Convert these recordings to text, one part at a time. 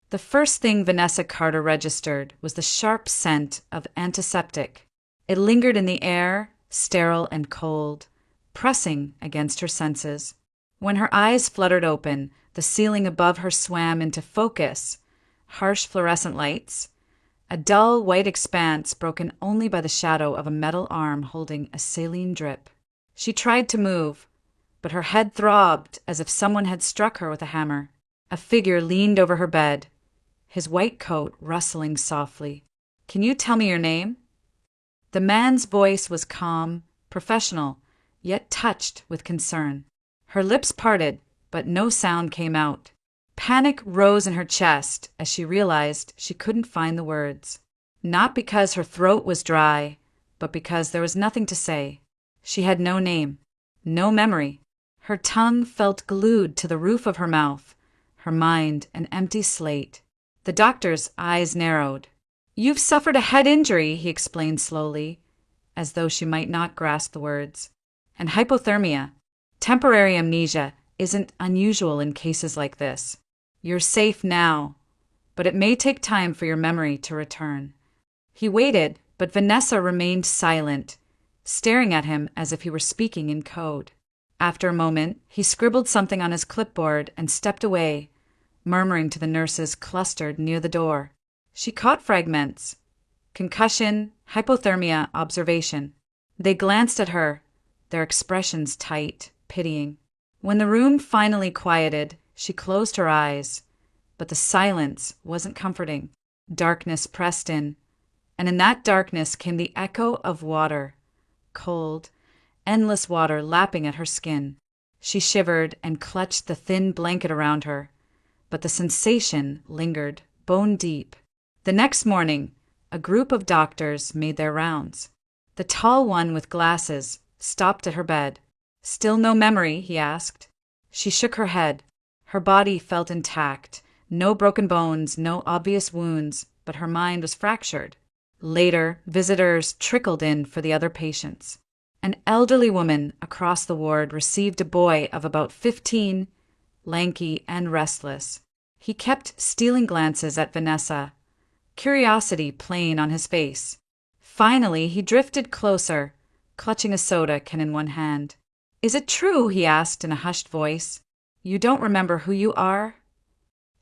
The first thing Vanessa Carter registered was the sharp scent of antiseptic. It lingered in the air, sterile and cold, pressing against her senses. When her eyes fluttered open, the ceiling above her swam into focus, harsh fluorescent lights, a dull white expanse broken only by the shadow of a metal arm holding a saline drip. She tried to move, but her head throbbed as if someone had struck her with a hammer. A figure leaned over her bed, his white coat rustling softly. "Can you tell me your name?" The man's voice was calm, professional, yet touched with concern. Her lips parted, but no sound came out. Panic rose in her chest as she realized she couldn't find the words. Not because her throat was dry, but because there was nothing to say. She had no name, no memory. Her tongue felt glued to the roof of her mouth, her mind an empty slate. The doctor's eyes narrowed. "You've suffered a head injury," he explained slowly, as though she might not grasp the words. "And hypothermia. Temporary amnesia isn't unusual in cases like this. You're safe now, but it may take time for your memory to return." He waited, but Vanessa remained silent, staring at him as if he were speaking in code. After a moment, he scribbled something on his clipboard and stepped away, murmuring to the nurses clustered near the door. She caught fragments. Concussion, hypothermia, observation. They glanced at her, their expressions tight, pitying. When the room finally quieted, she closed her eyes, but the silence wasn't comforting. Darkness pressed in, and in that darkness came the echo of water, cold, endless water lapping at her skin. She shivered and clutched the thin blanket around her, but the sensation lingered, bone deep. The next morning, a group of doctors made their rounds. The tall one with glasses stopped at her bed. "Still no memory?" he asked. She shook her head. Her body felt intact, no broken bones, no obvious wounds, but her mind was fractured. Later, visitors trickled in for the other patients. An elderly woman across the ward received a boy of about 15, lanky and restless. He kept stealing glances at Vanessa, curiosity plain on his face. Finally, he drifted closer, clutching a soda can in one hand. "Is it true?" he asked in a hushed voice. "You don't remember who you are?"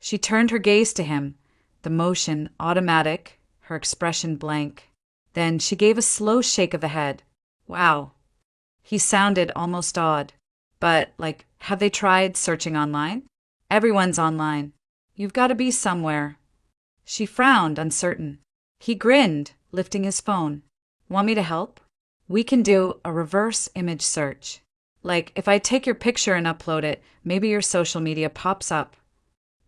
She turned her gaze to him, the motion automatic, her expression blank. Then she gave a slow shake of the head. "Wow." He sounded almost awed. "But, have they tried searching online?" "Everyone's online. You've got to be somewhere." She frowned, uncertain. He grinned, lifting his phone. "Want me to help? We can do a reverse image search. If I take your picture and upload it, maybe your social media pops up."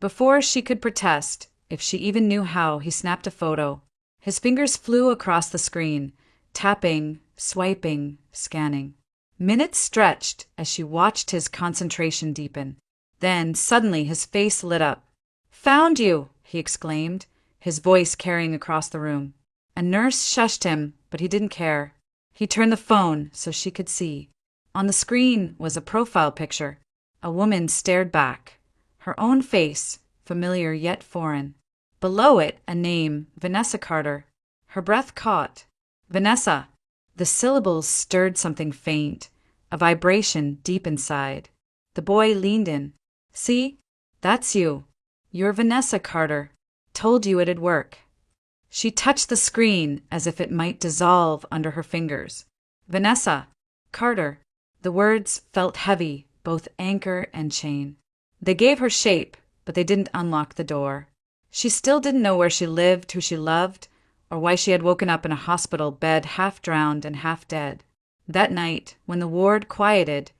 Before she could protest, if she even knew how, he snapped a photo. His fingers flew across the screen, tapping, swiping, scanning. Minutes stretched as she watched his concentration deepen. Then, suddenly, his face lit up. "Found you!" he exclaimed, his voice carrying across the room. A nurse shushed him, but he didn't care. He turned the phone so she could see. On the screen was a profile picture. A woman stared back, her own face, familiar yet foreign. Below it, a name, Vanessa Carter. Her breath caught. "Vanessa." The syllables stirred something faint, a vibration deep inside. The boy leaned in. "See? That's you. You're Vanessa Carter. Told you it'd work." She touched the screen as if it might dissolve under her fingers. "Vanessa Carter." The words felt heavy, both anchor and chain. They gave her shape, but they didn't unlock the door. She still didn't know where she lived, who she loved, or why she had woken up in a hospital bed half drowned and half dead. That night, when the ward quieted,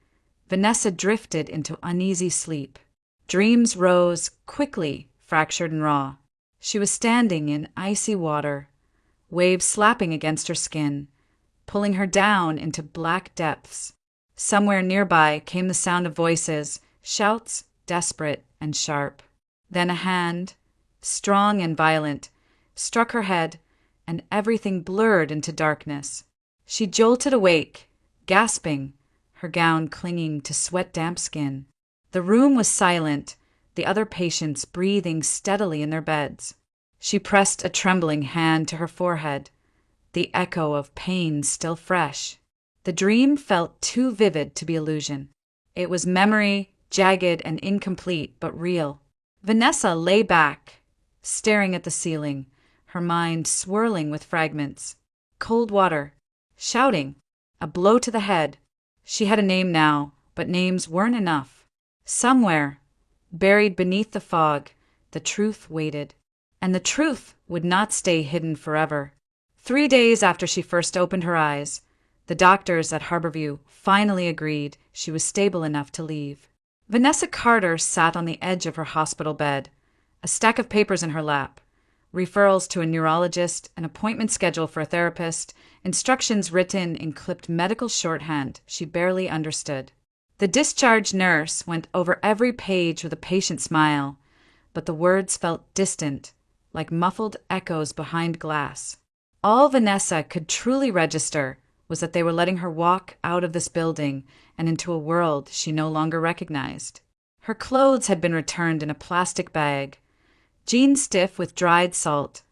Vanessa drifted into uneasy sleep. Dreams rose quickly, fractured and raw. She was standing in icy water, waves slapping against her skin, pulling her down into black depths. Somewhere nearby came the sound of voices, shouts, desperate and sharp. Then a hand, strong and violent, struck her head, and everything blurred into darkness. She jolted awake, gasping, her gown clinging to sweat-damp skin. The room was silent, the other patients breathing steadily in their beds. She pressed a trembling hand to her forehead, the echo of pain still fresh. The dream felt too vivid to be illusion. It was memory, jagged and incomplete, but real. Vanessa lay back, staring at the ceiling, her mind swirling with fragments. Cold water. Shouting. A blow to the head. She had a name now, but names weren't enough. Somewhere, buried beneath the fog, the truth waited. And the truth would not stay hidden forever. 3 days after she first opened her eyes, the doctors at Harborview finally agreed she was stable enough to leave. Vanessa Carter sat on the edge of her hospital bed, a stack of papers in her lap, referrals to a neurologist, an appointment schedule for a therapist, instructions written in clipped medical shorthand she barely understood. The discharge nurse went over every page with a patient smile, but the words felt distant, like muffled echoes behind glass. All Vanessa could truly register was that they were letting her walk out of this building and into a world she no longer recognized. Her clothes had been returned in a plastic bag, jeans stiff with dried salt,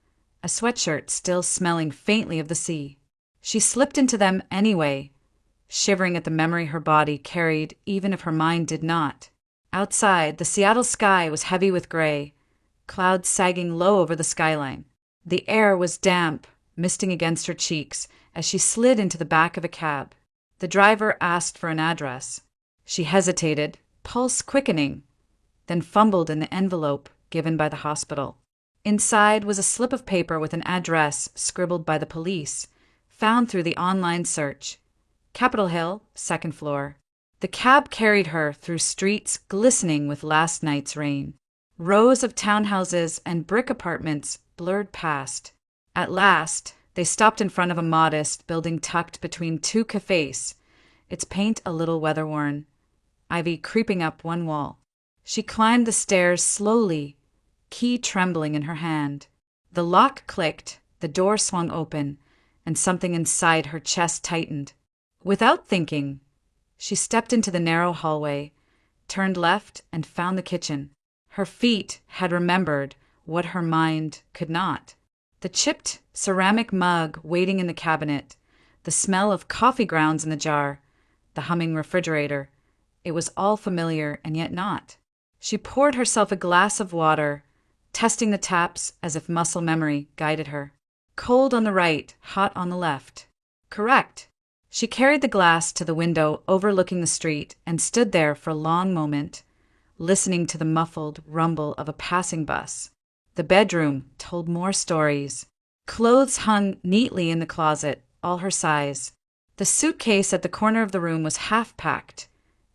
a sweatshirt still smelling faintly of the sea. She slipped into them anyway, shivering at the memory her body carried even if her mind did not. Outside, the Seattle sky was heavy with gray, clouds sagging low over the skyline. The air was damp, misting against her cheeks as she slid into the back of a cab. The driver asked for an address. She hesitated, pulse quickening, then fumbled in the envelope given by the hospital. Inside was a slip of paper with an address scribbled by the police, found through the online search. Capitol Hill, 2nd floor. The cab carried her through streets glistening with last night's rain. Rows of townhouses and brick apartments blurred past. At last, they stopped in front of a modest building tucked between 2 cafes, its paint a little weather-worn, ivy creeping up one wall. She climbed the stairs slowly, key trembling in her hand. The lock clicked, the door swung open, and something inside her chest tightened. Without thinking, she stepped into the narrow hallway, turned left, and found the kitchen. Her feet had remembered what her mind could not. The chipped ceramic mug waiting in the cabinet, the smell of coffee grounds in the jar, the humming refrigerator. It was all familiar and yet not. She poured herself a glass of water, testing the taps as if muscle memory guided her. Cold on the right, hot on the left. Correct. She carried the glass to the window overlooking the street and stood there for a long moment, listening to the muffled rumble of a passing bus. The bedroom told more stories. Clothes hung neatly in the closet, all her size. The suitcase at the corner of the room was half-packed,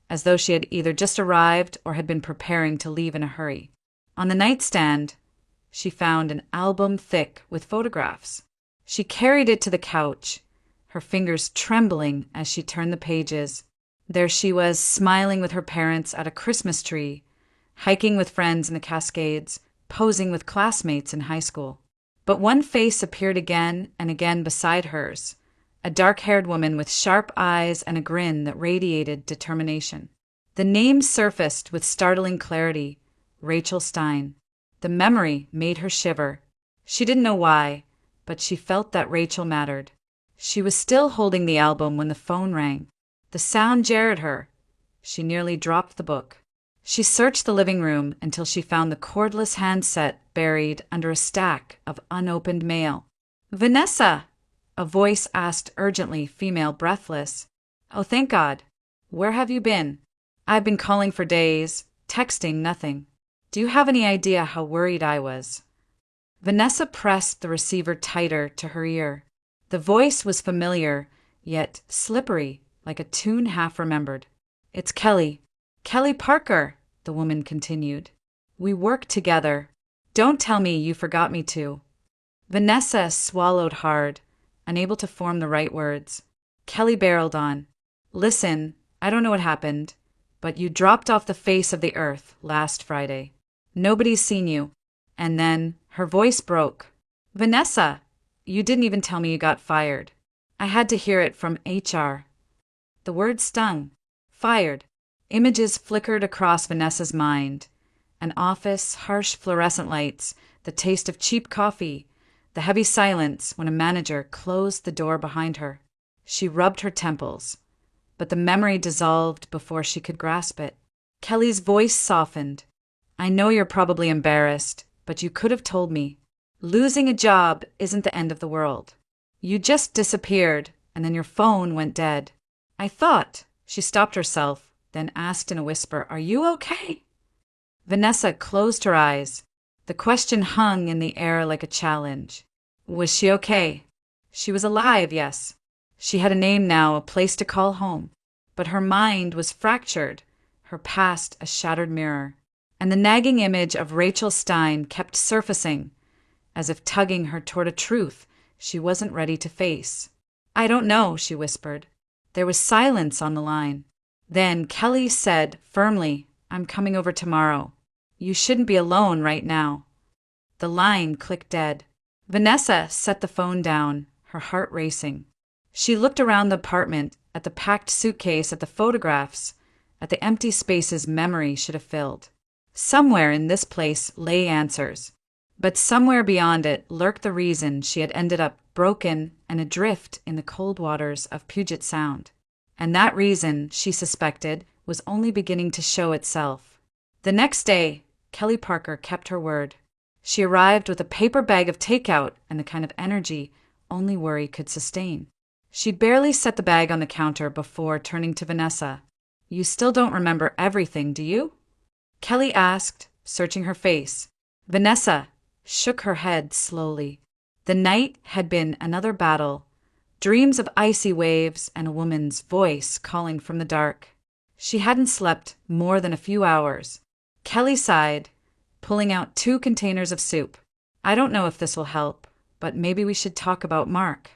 as though she had either just arrived or had been preparing to leave in a hurry. On the nightstand, she found an album thick with photographs. She carried it to the couch, her fingers trembling as she turned the pages. There she was, smiling with her parents at a Christmas tree, hiking with friends in the Cascades, posing with classmates in high school. But one face appeared again and again beside hers, a dark-haired woman with sharp eyes and a grin that radiated determination. The name surfaced with startling clarity, Rachel Stein. The memory made her shiver. She didn't know why, but she felt that Rachel mattered. She was still holding the album when the phone rang. The sound jarred her. She nearly dropped the book. She searched the living room until she found the cordless handset buried under a stack of unopened mail. "Vanessa!" A voice asked urgently, female, breathless. "Oh, thank God. Where have you been?" "I've been calling for days, texting, nothing. Do you have any idea how worried I was?" Vanessa pressed the receiver tighter to her ear. The voice was familiar, yet slippery, like a tune half remembered. "It's Kelly. Kelly Parker," the woman continued. "We work together. Don't tell me you forgot me too." Vanessa swallowed hard, unable to form the right words. Kelly barreled on. "Listen, I don't know what happened, but you dropped off the face of the earth last Friday. Nobody's seen you." And then her voice broke. "Vanessa, you didn't even tell me you got fired. I had to hear it from HR." The word stung. Fired. Images flickered across Vanessa's mind. An office, harsh fluorescent lights, the taste of cheap coffee, the heavy silence when a manager closed the door behind her. She rubbed her temples, but the memory dissolved before she could grasp it. Kelly's voice softened. I know you're probably embarrassed, but you could have told me. Losing a job isn't the end of the world. You just disappeared, and then your phone went dead. I thought. She stopped herself, then asked in a whisper, Are you okay? Vanessa closed her eyes. The question hung in the air like a challenge. Was she okay? She was alive, yes. She had a name now, a place to call home. But her mind was fractured, her past a shattered mirror. And the nagging image of Rachel Stein kept surfacing, as if tugging her toward a truth she wasn't ready to face. I don't know, she whispered. There was silence on the line. Then Kelly said firmly, I'm coming over tomorrow. You shouldn't be alone right now. The line clicked dead. Vanessa set the phone down, her heart racing. She looked around the apartment, at the packed suitcase, at the photographs, at the empty spaces memory should have filled. Somewhere in this place lay answers, but somewhere beyond it lurked the reason she had ended up broken and adrift in the cold waters of Puget Sound. And that reason, she suspected, was only beginning to show itself. The next day, Kelly Parker kept her word. She arrived with a paper bag of takeout and the kind of energy only worry could sustain. She'd barely set the bag on the counter before turning to Vanessa. You still don't remember everything, do you? Kelly asked, searching her face. Vanessa shook her head slowly. The night had been another battle. Dreams of icy waves and a woman's voice calling from the dark. She hadn't slept more than a few hours. Kelly sighed, pulling out 2 containers of soup. I don't know if this will help, but maybe we should talk about Mark.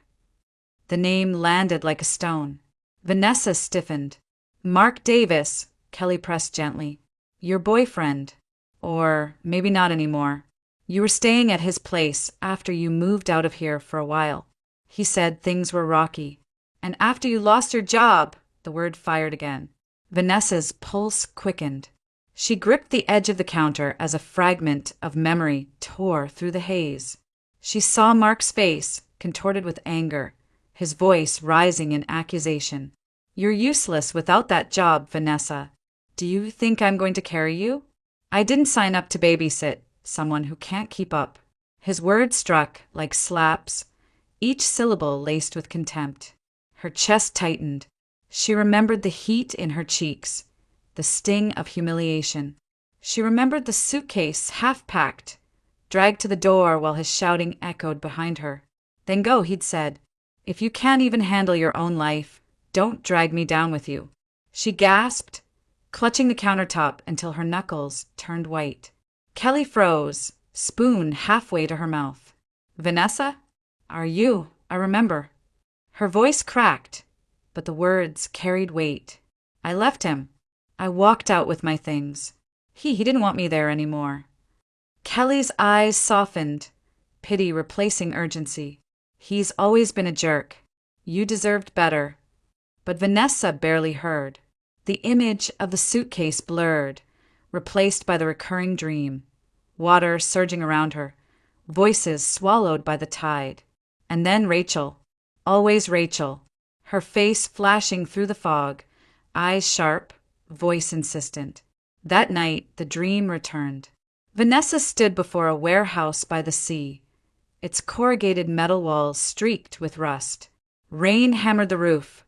The name landed like a stone. Vanessa stiffened. Mark Davis, Kelly pressed gently. Your boyfriend. Or maybe not anymore. You were staying at his place after you moved out of here for a while. He said things were rocky. And after you lost your job, the word fired again. Vanessa's pulse quickened. She gripped the edge of the counter as a fragment of memory tore through the haze. She saw Mark's face, contorted with anger, his voice rising in accusation. You're useless without that job, Vanessa. Do you think I'm going to carry you? I didn't sign up to babysit someone who can't keep up. His words struck like slaps, each syllable laced with contempt. Her chest tightened. She remembered the heat in her cheeks, the sting of humiliation. She remembered the suitcase half-packed, dragged to the door while his shouting echoed behind her. Then go, he'd said. If you can't even handle your own life, don't drag me down with you. She gasped, clutching the countertop until her knuckles turned white. Kelly froze, spoon halfway to her mouth. Vanessa? Are you? I remember. Her voice cracked, but the words carried weight. I left him. I walked out with my things. He didn't want me there anymore. Kelly's eyes softened, pity replacing urgency. He's always been a jerk. You deserved better. But Vanessa barely heard. The image of the suitcase blurred, replaced by the recurring dream. Water surging around her, voices swallowed by the tide. And then Rachel. Always Rachel. Her face flashing through the fog, eyes sharp, voice insistent. That night, the dream returned. Vanessa stood before a warehouse by the sea, its corrugated metal walls streaked with rust. Rain hammered the roof,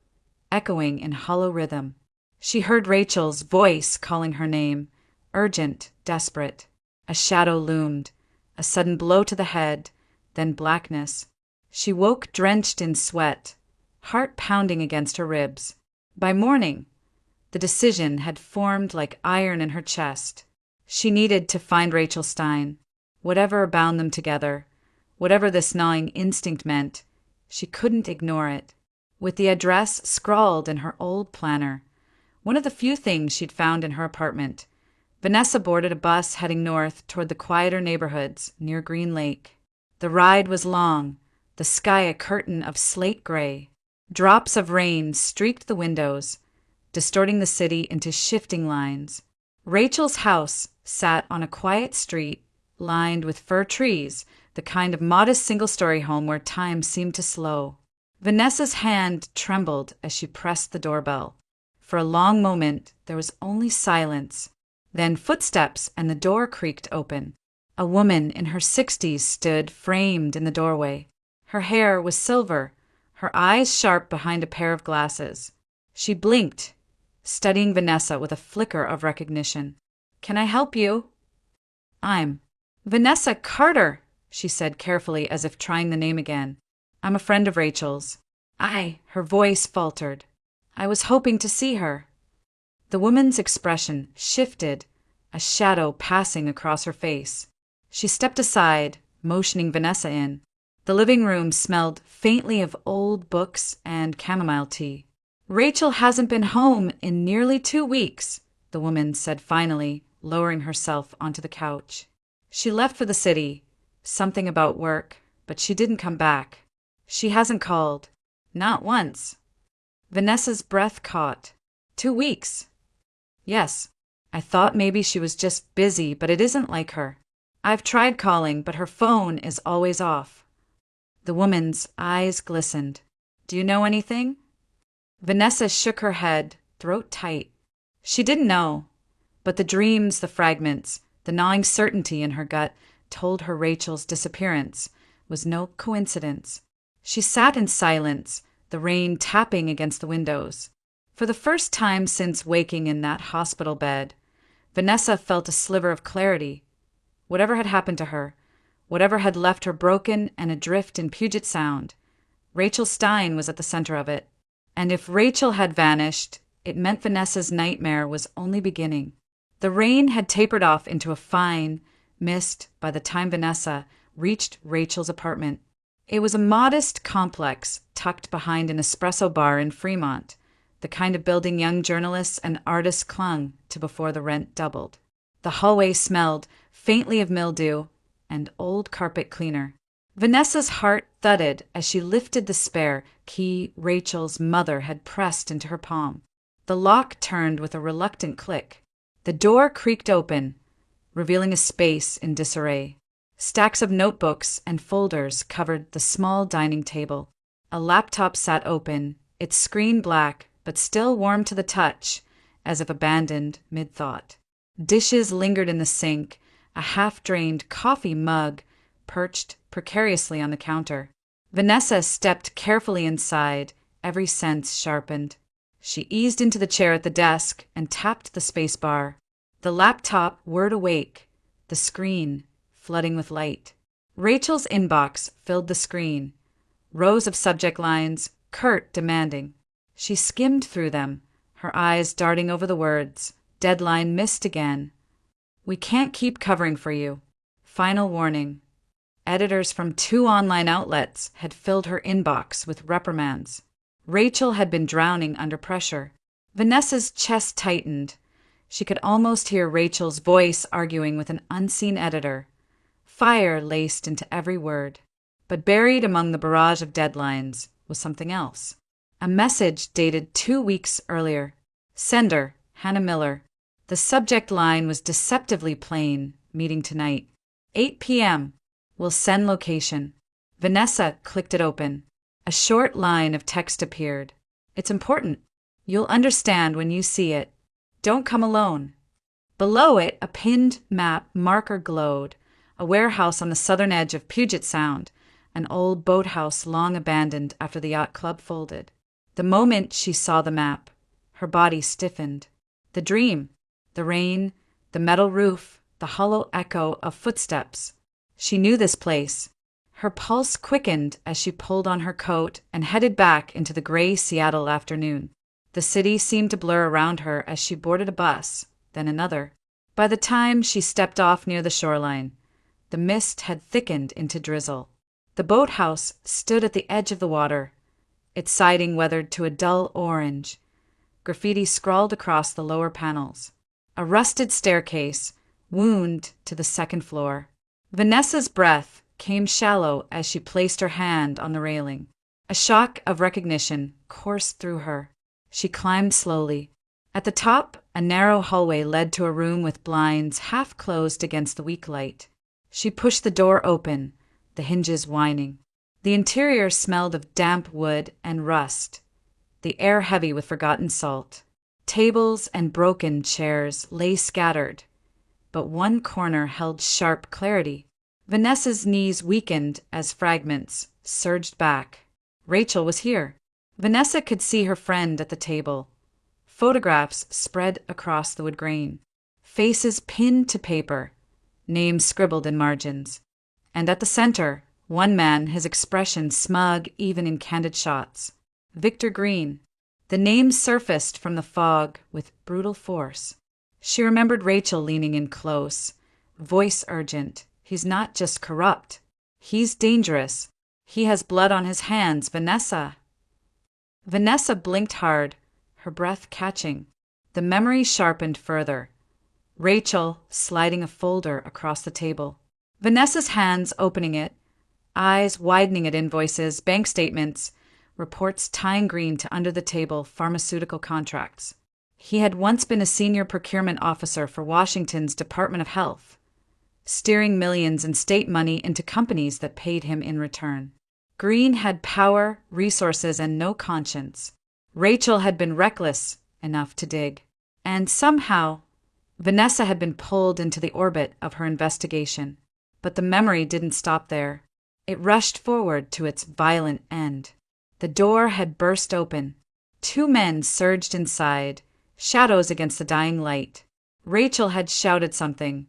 echoing in hollow rhythm. She heard Rachel's voice calling her name, urgent, desperate. A shadow loomed, a sudden blow to the head, then blackness. She woke drenched in sweat, heart pounding against her ribs. By morning, the decision had formed like iron in her chest. She needed to find Rachel Stein. Whatever bound them together, whatever this gnawing instinct meant, she couldn't ignore it. With the address scrawled in her old planner, one of the few things she'd found in her apartment, Vanessa boarded a bus heading north toward the quieter neighborhoods near Green Lake. The ride was long, the sky a curtain of slate gray. Drops of rain streaked the windows, distorting the city into shifting lines. Rachel's house sat on a quiet street lined with fir trees, the kind of modest single-story home where time seemed to slow. Vanessa's hand trembled as she pressed the doorbell. For a long moment, there was only silence. Then footsteps and the door creaked open. A woman in her 60s stood framed in the doorway. Her hair was silver, her eyes sharp behind a pair of glasses. She blinked, studying Vanessa with a flicker of recognition. "Can I help you?" "I'm Vanessa Carter," she said carefully as if trying the name again. "I'm a friend of Rachel's." Her voice faltered. "I was hoping to see her." The woman's expression shifted, a shadow passing across her face. She stepped aside, motioning Vanessa in. The living room smelled faintly of old books and chamomile tea. "Rachel hasn't been home in nearly 2 weeks," the woman said finally, lowering herself onto the couch. "She left for the city, something about work, but she didn't come back. She hasn't called. Not once." Vanessa's breath caught. 2 weeks? "Yes. I thought maybe she was just busy, but it isn't like her. I've tried calling, but her phone is always off." The woman's eyes glistened. "Do you know anything?" Vanessa shook her head, throat tight. She didn't know, but the dreams, the fragments, the gnawing certainty in her gut told her Rachel's disappearance was no coincidence. She sat in silence, the rain tapping against the windows. For the first time since waking in that hospital bed, Vanessa felt a sliver of clarity. Whatever had happened to her, whatever had left her broken and adrift in Puget Sound, Rachel Stein was at the center of it. And if Rachel had vanished, it meant Vanessa's nightmare was only beginning. The rain had tapered off into a fine mist by the time Vanessa reached Rachel's apartment. It was a modest complex tucked behind an espresso bar in Fremont, the kind of building young journalists and artists clung to before the rent doubled. The hallway smelled faintly of mildew and old carpet cleaner. Vanessa's heart thudded as she lifted the spare key Rachel's mother had pressed into her palm. The lock turned with a reluctant click. The door creaked open, revealing a space in disarray. Stacks of notebooks and folders covered the small dining table. A laptop sat open, its screen black but still warm to the touch, as if abandoned mid-thought. Dishes lingered in the sink, a half-drained coffee mug perched precariously on the counter. Vanessa stepped carefully inside, every sense sharpened. She eased into the chair at the desk and tapped the space bar. The laptop whirred awake, the screen flooding with light. Rachel's inbox filled the screen, rows of subject lines, curt, demanding. She skimmed through them, her eyes darting over the words. Deadline missed again. "We can't keep covering for you. Final warning." Editors from 2 online outlets had filled her inbox with reprimands. Rachel had been drowning under pressure. Vanessa's chest tightened. She could almost hear Rachel's voice arguing with an unseen editor. Fire laced into every word. But buried among the barrage of deadlines was something else. A message dated 2 weeks earlier. Sender, Hannah Miller. The subject line was deceptively plain, meeting tonight. 8 p.m. Will send location. Vanessa clicked it open. A short line of text appeared. "It's important. You'll understand when you see it. Don't come alone." Below it, a pinned map marker glowed. A warehouse on the southern edge of Puget Sound, an old boathouse long abandoned after the yacht club folded. The moment she saw the map, her body stiffened. The dream, the rain, the metal roof, the hollow echo of footsteps. She knew this place. Her pulse quickened as she pulled on her coat and headed back into the gray Seattle afternoon. The city seemed to blur around her as she boarded a bus, then another. By the time she stepped off near the shoreline, the mist had thickened into drizzle. The boathouse stood at the edge of the water, its siding weathered to a dull orange. Graffiti scrawled across the lower panels. A rusted staircase wound to the second floor. Vanessa's breath came shallow as she placed her hand on the railing. A shock of recognition coursed through her. She climbed slowly. At the top, A narrow hallway led to a room with blinds half closed against the weak light. She pushed the door open, the hinges whining. The interior smelled of damp wood and rust, the air heavy with forgotten salt. Tables and broken chairs lay scattered, but one corner held sharp clarity. Vanessa's knees weakened as fragments surged back. Rachel was here. Vanessa could see her friend at the table. Photographs spread across the wood grain. Faces pinned to paper. Names scribbled in margins. And at the center, one man, his expression smug even in candid shots. Victor Green. The name surfaced from the fog with brutal force. She remembered Rachel leaning in close, voice urgent. He's not just corrupt. He's dangerous. He has blood on his hands, Vanessa. Vanessa blinked hard, her breath catching. The memory sharpened further. Rachel sliding a folder across the table. Vanessa's hands opening it, eyes widening at invoices, bank statements, reports tying Green to under-the-table pharmaceutical contracts. He had once been a senior procurement officer for Washington's Department of Health, steering millions in state money into companies that paid him in return. Green had power, resources, and no conscience. Rachel had been reckless enough to dig. And somehow, Vanessa had been pulled into the orbit of her investigation. But the memory didn't stop there. It rushed forward to its violent end. The door had burst open. Two men surged inside, shadows against the dying light. Rachel had shouted something.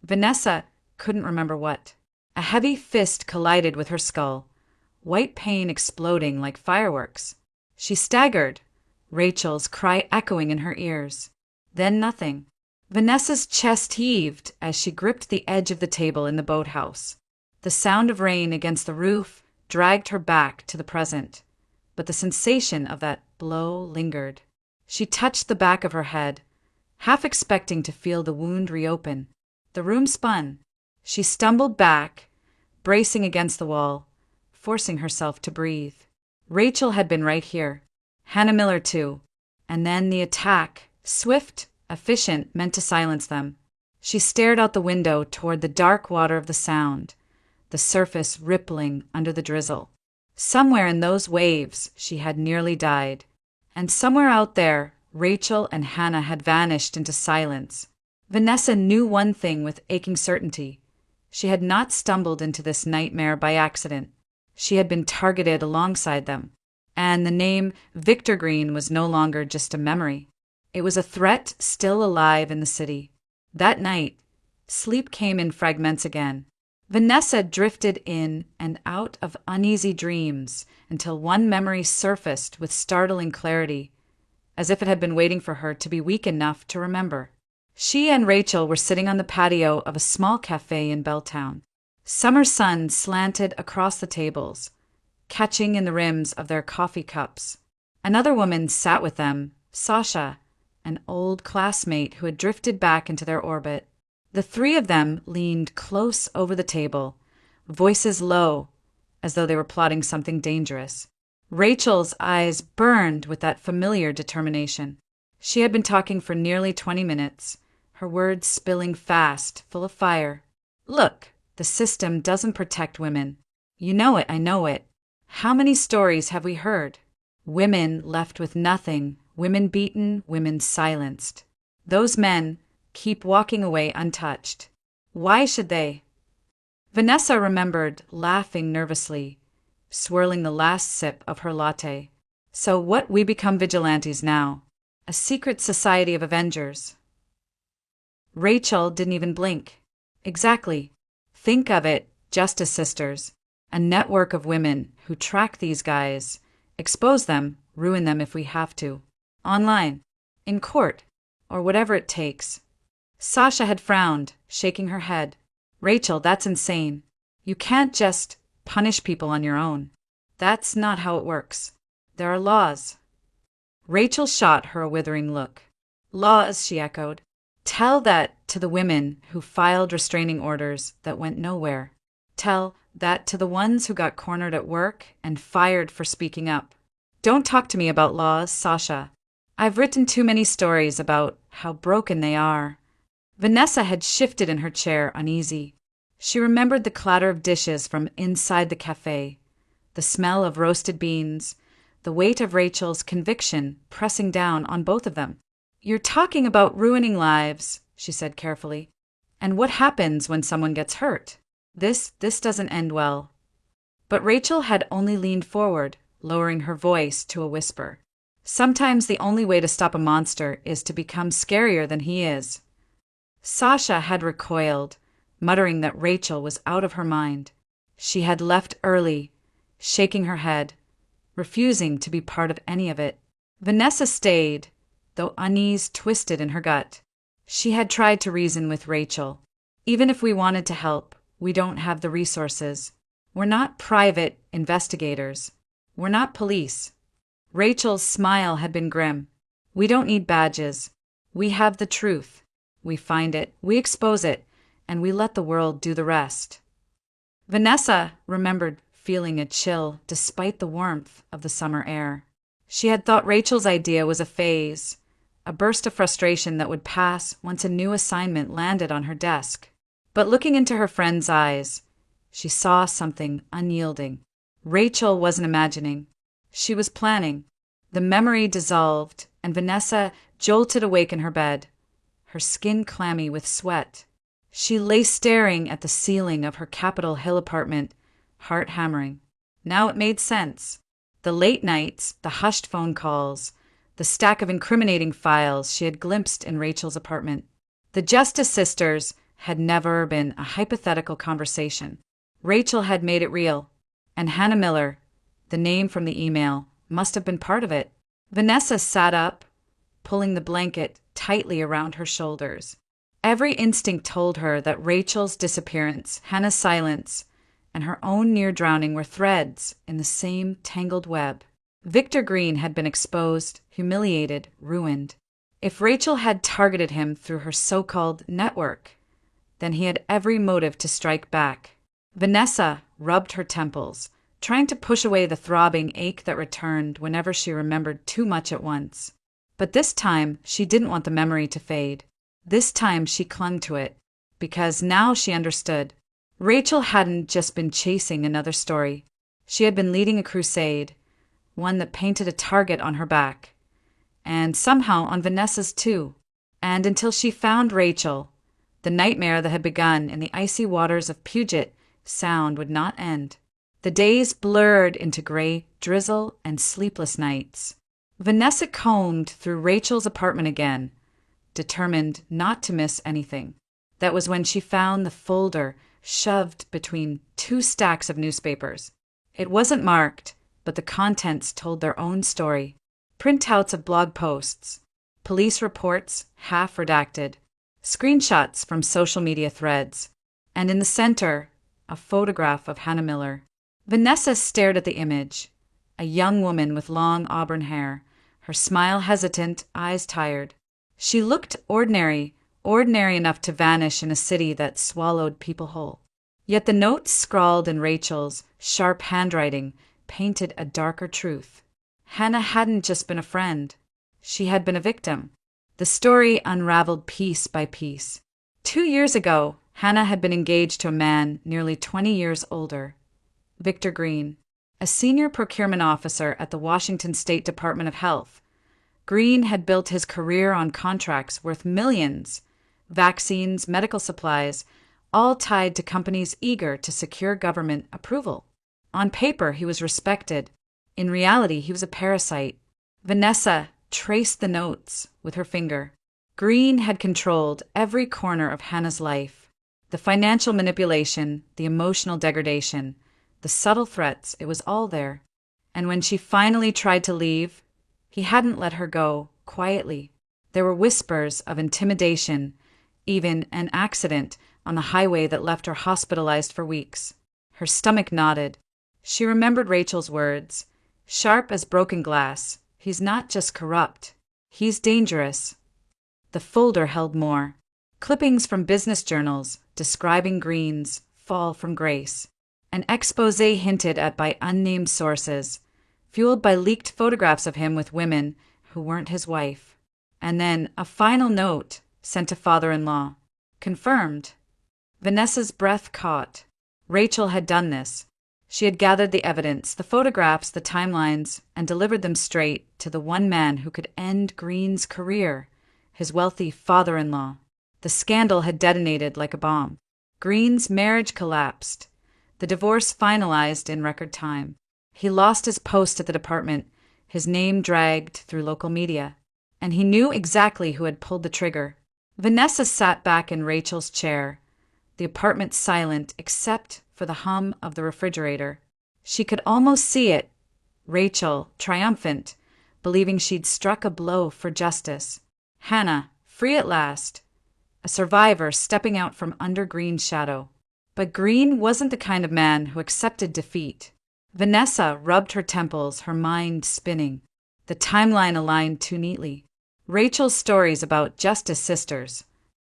Vanessa couldn't remember what. A heavy fist collided with her skull, white pain exploding like fireworks. She staggered, Rachel's cry echoing in her ears. Then nothing. Vanessa's chest heaved as she gripped the edge of the table in the boathouse. The sound of rain against the roof dragged her back to the present, but the sensation of that blow lingered. She touched the back of her head, half expecting to feel the wound reopen. The room spun. She stumbled back, bracing against the wall, forcing herself to breathe. Rachel had been right here. Hannah Miller, too. And then the attack, swift, efficient, meant to silence them. She stared out the window toward the dark water of the Sound, the surface rippling under the drizzle. Somewhere in those waves, she had nearly died. And somewhere out there, Rachel and Hannah had vanished into silence. Vanessa knew one thing with aching certainty. She had not stumbled into this nightmare by accident. She had been targeted alongside them. And the name Victor Green was no longer just a memory. It was a threat still alive in the city. That night, sleep came in fragments again. Vanessa drifted in and out of uneasy dreams until one memory surfaced with startling clarity, as if it had been waiting for her to be weak enough to remember. She and Rachel were sitting on the patio of a small cafe in Belltown. Summer sun slanted across the tables, catching in the rims of their coffee cups. Another woman sat with them, Sasha, an old classmate who had drifted back into their orbit. The three of them leaned close over the table, voices low, as though they were plotting something dangerous. Rachel's eyes burned with that familiar determination. She had been talking for nearly 20 minutes, her words spilling fast, full of fire. "Look, the system doesn't protect women. You know it, I know it. How many stories have we heard? Women left with nothing, women beaten, women silenced. Those men keep walking away untouched. Why should they?" Vanessa remembered laughing nervously, swirling the last sip of her latte. So what, we become vigilantes now? A secret society of avengers? Rachel didn't even blink. Exactly. Think of it, Justice Sisters. A network of women who track these guys, expose them, ruin them if we have to. Online, in court, or whatever it takes. Sasha had frowned, shaking her head. "Rachel, that's insane. You can't just punish people on your own. That's not how it works. There are laws." Rachel shot her a withering look. "Laws," she echoed. "Tell that to the women who filed restraining orders that went nowhere. Tell that to the ones who got cornered at work and fired for speaking up. Don't talk to me about laws, Sasha. I've written too many stories about how broken they are. Vanessa had shifted in her chair, uneasy. She remembered the clatter of dishes from inside the cafe, the smell of roasted beans, the weight of Rachel's conviction pressing down on both of them. "You're talking about ruining lives," she said carefully. "And what happens when someone gets hurt? This doesn't end well." But Rachel had only leaned forward, lowering her voice to a whisper. "Sometimes the only way to stop a monster is to become scarier than he is." Sasha had recoiled, muttering that Rachel was out of her mind. She had left early, shaking her head, refusing to be part of any of it. Vanessa stayed, though unease twisted in her gut. She had tried to reason with Rachel. Even if we wanted to help, we don't have the resources. We're not private investigators. We're not police. Rachel's smile had been grim. "We don't need badges. We have the truth. We find it, we expose it, and we let the world do the rest." Vanessa remembered feeling a chill despite the warmth of the summer air. She had thought Rachel's idea was a phase, a burst of frustration that would pass once a new assignment landed on her desk. But looking into her friend's eyes, she saw something unyielding. Rachel wasn't imagining. She was planning. The memory dissolved, and Vanessa jolted awake in her bed, her skin clammy with sweat. She lay staring at the ceiling of her Capitol Hill apartment, heart hammering. Now it made sense. The late nights, the hushed phone calls, the stack of incriminating files she had glimpsed in Rachel's apartment. The Justice Sisters had never been a hypothetical conversation. Rachel had made it real, and Hannah Miller, the name from the email, must have been part of it. Vanessa sat up, pulling the blanket tightly around her shoulders. Every instinct told her that Rachel's disappearance, Hannah's silence, and her own near drowning were threads in the same tangled web. Victor Green had been exposed, humiliated, ruined. If Rachel had targeted him through her so-called network, then he had every motive to strike back. Vanessa rubbed her temples, trying to push away the throbbing ache that returned whenever she remembered too much at once. But this time, she didn't want the memory to fade. This time she clung to it, because now she understood. Rachel hadn't just been chasing another story. She had been leading a crusade, one that painted a target on her back, and somehow on Vanessa's too. And until she found Rachel, the nightmare that had begun in the icy waters of Puget Sound would not end. The days blurred into gray drizzle and sleepless nights. Vanessa combed through Rachel's apartment again, determined not to miss anything. That was when she found the folder shoved between two stacks of newspapers. It wasn't marked, but the contents told their own story. Printouts of blog posts, police reports half redacted, screenshots from social media threads, and in the center, a photograph of Hannah Miller. Vanessa stared at the image, a young woman with long auburn hair, her smile hesitant, eyes tired. She looked ordinary enough to vanish in a city that swallowed people whole. Yet the notes scrawled in Rachel's sharp handwriting painted a darker truth. Hannah hadn't just been a friend. She had been a victim. The story unraveled piece by piece. 2 years ago, Hannah had been engaged to a man nearly 20 years older, Victor Green, a senior procurement officer at the Washington State Department of Health. Green had built his career on contracts worth millions, vaccines, medical supplies, all tied to companies eager to secure government approval. On paper, he was respected. In reality, he was a parasite. Vanessa traced the notes with her finger. Green had controlled every corner of Hannah's life. The financial manipulation, the emotional degradation, the subtle threats, it was all there. And when she finally tried to leave, he hadn't let her go quietly. There were whispers of intimidation, even an accident on the highway that left her hospitalized for weeks. Her stomach knotted. She remembered Rachel's words, sharp as broken glass. He's not just corrupt. He's dangerous. The folder held more. Clippings from business journals describing Green's fall from grace. An expose hinted at by unnamed sources, fueled by leaked photographs of him with women who weren't his wife. And then a final note sent to father-in-law. Confirmed. Vanessa's breath caught. Rachel had done this. She had gathered the evidence, the photographs, the timelines, and delivered them straight to the one man who could end Green's career, his wealthy father-in-law. The scandal had detonated like a bomb. Green's marriage collapsed. The divorce finalized in record time. He lost his post at the department, his name dragged through local media. And he knew exactly who had pulled the trigger. Vanessa sat back in Rachel's chair, the apartment silent except for the hum of the refrigerator. She could almost see it. Rachel, triumphant, believing she'd struck a blow for justice. Hannah, free at last. A survivor stepping out from under Green's shadow. But Green wasn't the kind of man who accepted defeat. Vanessa rubbed her temples, her mind spinning. The timeline aligned too neatly. Rachel's stories about Justice Sisters.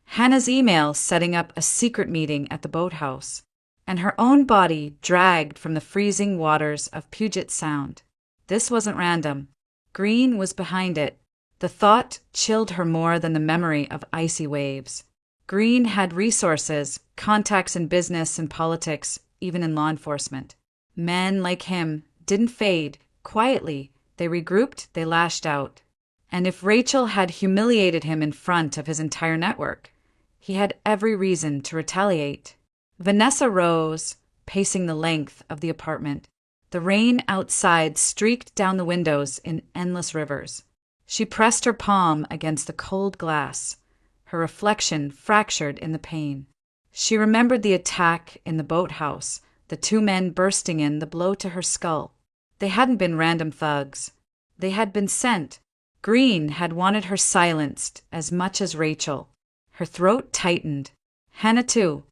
Hannah's email setting up a secret meeting at the boathouse. And her own body dragged from the freezing waters of Puget Sound. This wasn't random. Green was behind it. The thought chilled her more than the memory of icy waves. Green had resources, contacts in business and politics, even in law enforcement. Men like him didn't fade. Quietly, they regrouped, they lashed out. And if Rachel had humiliated him in front of his entire network, he had every reason to retaliate. Vanessa rose, pacing the length of the apartment. The rain outside streaked down the windows in endless rivers. She pressed her palm against the cold glass, her reflection fractured in the pain. She remembered the attack in the boathouse, the two men bursting in, the blow to her skull. They hadn't been random thugs. They had been sent. Green had wanted her silenced as much as Rachel. Her throat tightened. Hannah, too.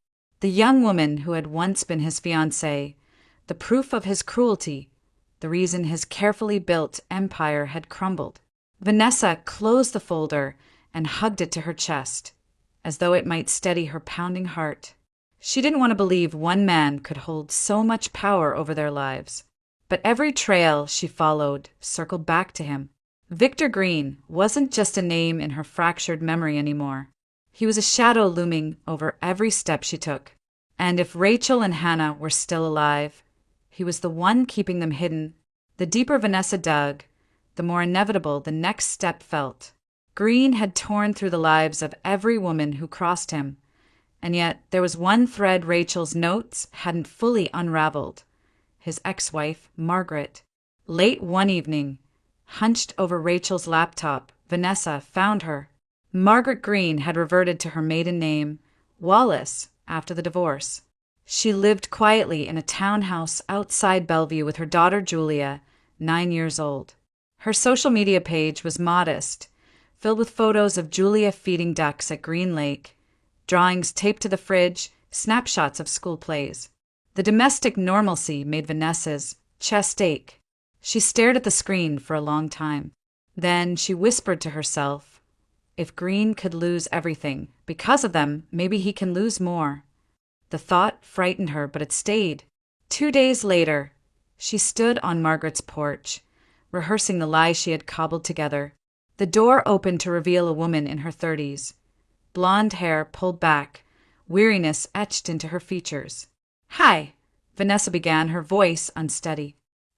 The young woman who had once been his fiancée, the proof of his cruelty, the reason his carefully built empire had crumbled. Vanessa closed the folder and hugged it to her chest, as though it might steady her pounding heart. She didn't want to believe one man could hold so much power over their lives. But every trail she followed circled back to him. Victor Green wasn't just a name in her fractured memory anymore. He was a shadow looming over every step she took. And if Rachel and Hannah were still alive, he was the one keeping them hidden. The deeper Vanessa dug, the more inevitable the next step felt. Green had torn through the lives of every woman who crossed him, and yet there was one thread Rachel's notes hadn't fully unraveled. His ex-wife, Margaret. Late one evening, hunched over Rachel's laptop, Vanessa found her. Margaret Green had reverted to her maiden name, Wallace, after the divorce. She lived quietly in a townhouse outside Bellevue with her daughter Julia, 9 years old. Her social media page was modest, filled with photos of Julia feeding ducks at Green Lake, drawings taped to the fridge, snapshots of school plays. The domestic normalcy made Vanessa's chest ache. She stared at the screen for a long time. Then she whispered to herself, if Green could lose everything, because of them, maybe he can lose more. The thought frightened her, but it stayed. 2 days later, she stood on Margaret's porch, rehearsing the lie she had cobbled together. The door opened to reveal a woman in her 30s. Blonde hair pulled back, weariness etched into her features. "Hi," Vanessa began, her voice unsteady.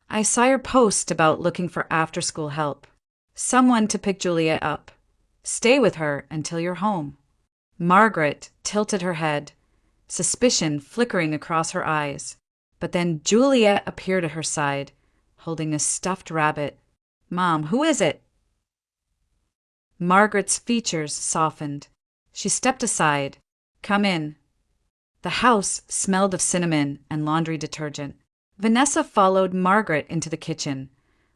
"I saw your post about looking for after-school help. Someone to pick Julia up. Stay with her until you're home." Margaret tilted her head, suspicion flickering across her eyes. But then Julia appeared at her side, holding a stuffed rabbit. "Mom, who is it?" Margaret's features softened. She stepped aside. "Come in." The house smelled of cinnamon and laundry detergent. Vanessa followed Margaret into the kitchen,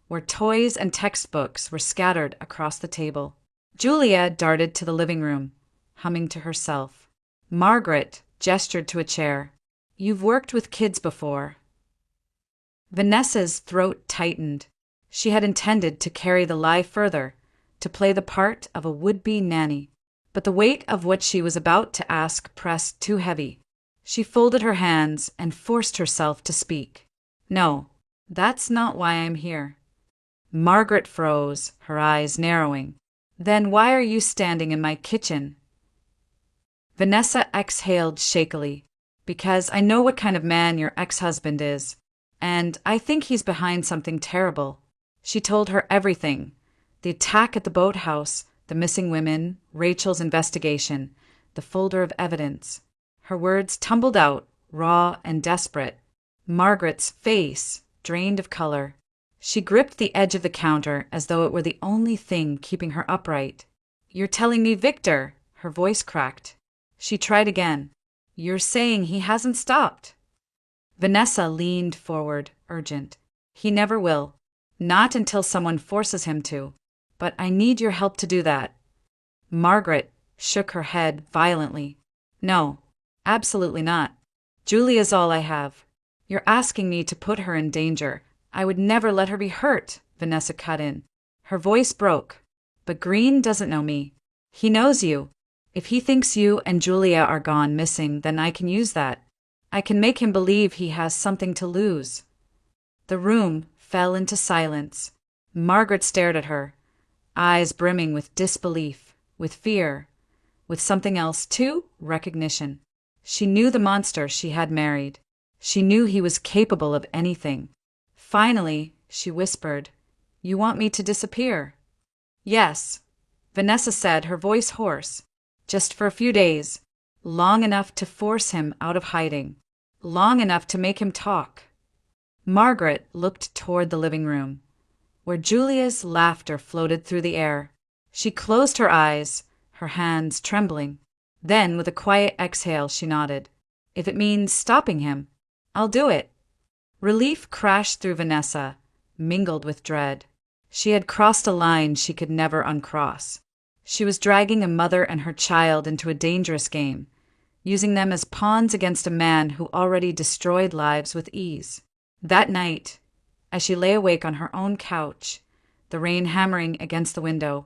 where toys and textbooks were scattered across the table. Julia darted to the living room, humming to herself. Margaret gestured to a chair. "You've worked with kids before." Vanessa's throat tightened. She had intended to carry the lie further, to play the part of a would-be nanny. But the weight of what she was about to ask pressed too heavy. She folded her hands and forced herself to speak. "No, that's not why I'm here." Margaret froze, her eyes narrowing. Then why are you standing in my kitchen? Vanessa exhaled shakily. Because I know what kind of man your ex-husband is, and I think he's behind something terrible. She told her everything. The attack at the boathouse, the missing women, Rachel's investigation, the folder of evidence. Her words tumbled out, raw and desperate. Margaret's face drained of color. She gripped the edge of the counter as though it were the only thing keeping her upright. You're telling me Victor? Her voice cracked. She tried again. You're saying he hasn't stopped? Vanessa leaned forward, urgent. He never will. Not until someone forces him to. But I need your help to do that. Margaret shook her head violently. No, absolutely not. Julia's all I have. You're asking me to put her in danger. I would never let her be hurt, Vanessa cut in. Her voice broke. But Green doesn't know me. He knows you. If he thinks you and Julia are gone missing, then I can use that. I can make him believe he has something to lose. The room fell into silence. Margaret stared at her, eyes brimming with disbelief, with fear, with something else too, recognition. She knew the monster she had married. She knew he was capable of anything. Finally, she whispered, You want me to disappear? Yes, Vanessa said, her voice hoarse. Just for a few days, long enough to force him out of hiding, long enough to make him talk. Margaret looked toward the living room, where Julia's laughter floated through the air. She closed her eyes, her hands trembling. Then, with a quiet exhale, she nodded. If it means stopping him, I'll do it. Relief crashed through Vanessa, mingled with dread. She had crossed a line she could never uncross. She was dragging a mother and her child into a dangerous game, using them as pawns against a man who already destroyed lives with ease. That night, as she lay awake on her own couch, the rain hammering against the window,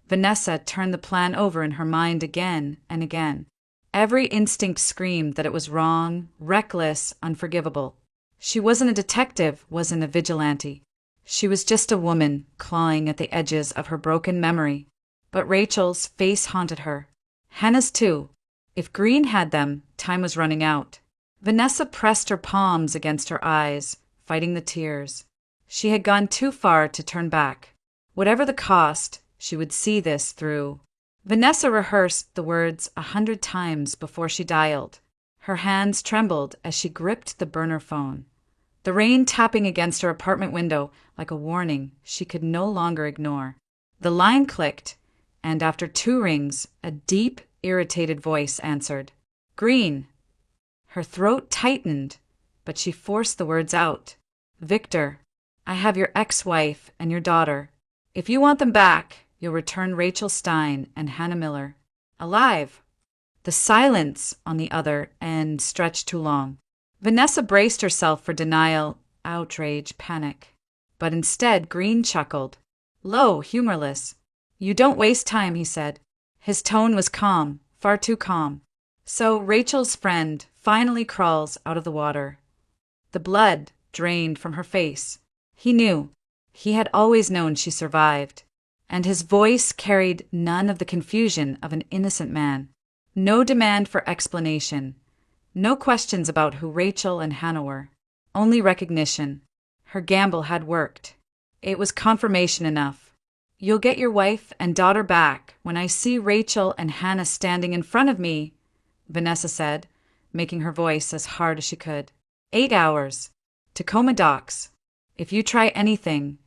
Vanessa turned the plan over in her mind again and again. Every instinct screamed that it was wrong, reckless, unforgivable. She wasn't a detective, wasn't a vigilante. She was just a woman clawing at the edges of her broken memory. But Rachel's face haunted her. Hannah's too. If Green had them, time was running out. Vanessa pressed her palms against her eyes, fighting the tears. She had gone too far to turn back. Whatever the cost, she would see this through. Vanessa rehearsed the words 100 times before she dialed. Her hands trembled as she gripped the burner phone. The rain tapping against her apartment window like a warning she could no longer ignore. The line clicked, and after 2 rings, a deep, irritated voice answered. Green. Her throat tightened, but she forced the words out. Victor, I have your ex-wife and your daughter. If you want them back, you'll return Rachel Stein and Hannah Miller. Alive. The silence on the other end stretched too long. Vanessa braced herself for denial, outrage, panic. But instead, Green chuckled. Low, humorless. You don't waste time, he said. His tone was calm, far too calm. So Rachel's friend finally crawls out of the water. The blood drained from her face. He knew. He had always known she survived. And his voice carried none of the confusion of an innocent man. No demand for explanation. No questions about who Rachel and Hannah were. Only recognition. Her gamble had worked. It was confirmation enough. You'll get your wife and daughter back when I see Rachel and Hannah standing in front of me, Vanessa said, making her voice as hard as she could. 8 hours. Tacoma Docks. If you try anything,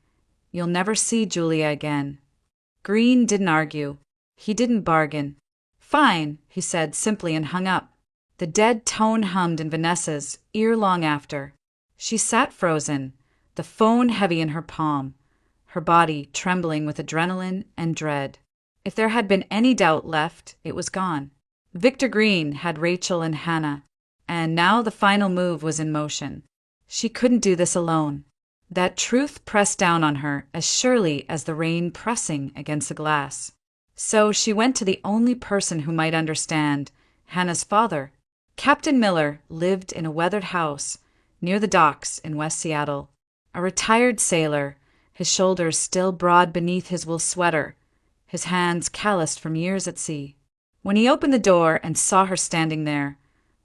you'll never see Julia again. Green didn't argue. He didn't bargain. Fine, he said simply and hung up. The dead tone hummed in Vanessa's ear long after. She sat frozen, the phone heavy in her palm, her body trembling with adrenaline and dread. If there had been any doubt left, it was gone. Victor Green had Rachel and Hannah, and now the final move was in motion. She couldn't do this alone. That truth pressed down on her as surely as the rain pressing against the glass. So she went to the only person who might understand, Hannah's father. Captain Miller lived in a weathered house near the docks in West Seattle. A retired sailor, his shoulders still broad beneath his wool sweater, his hands calloused from years at sea. When he opened the door and saw her standing there,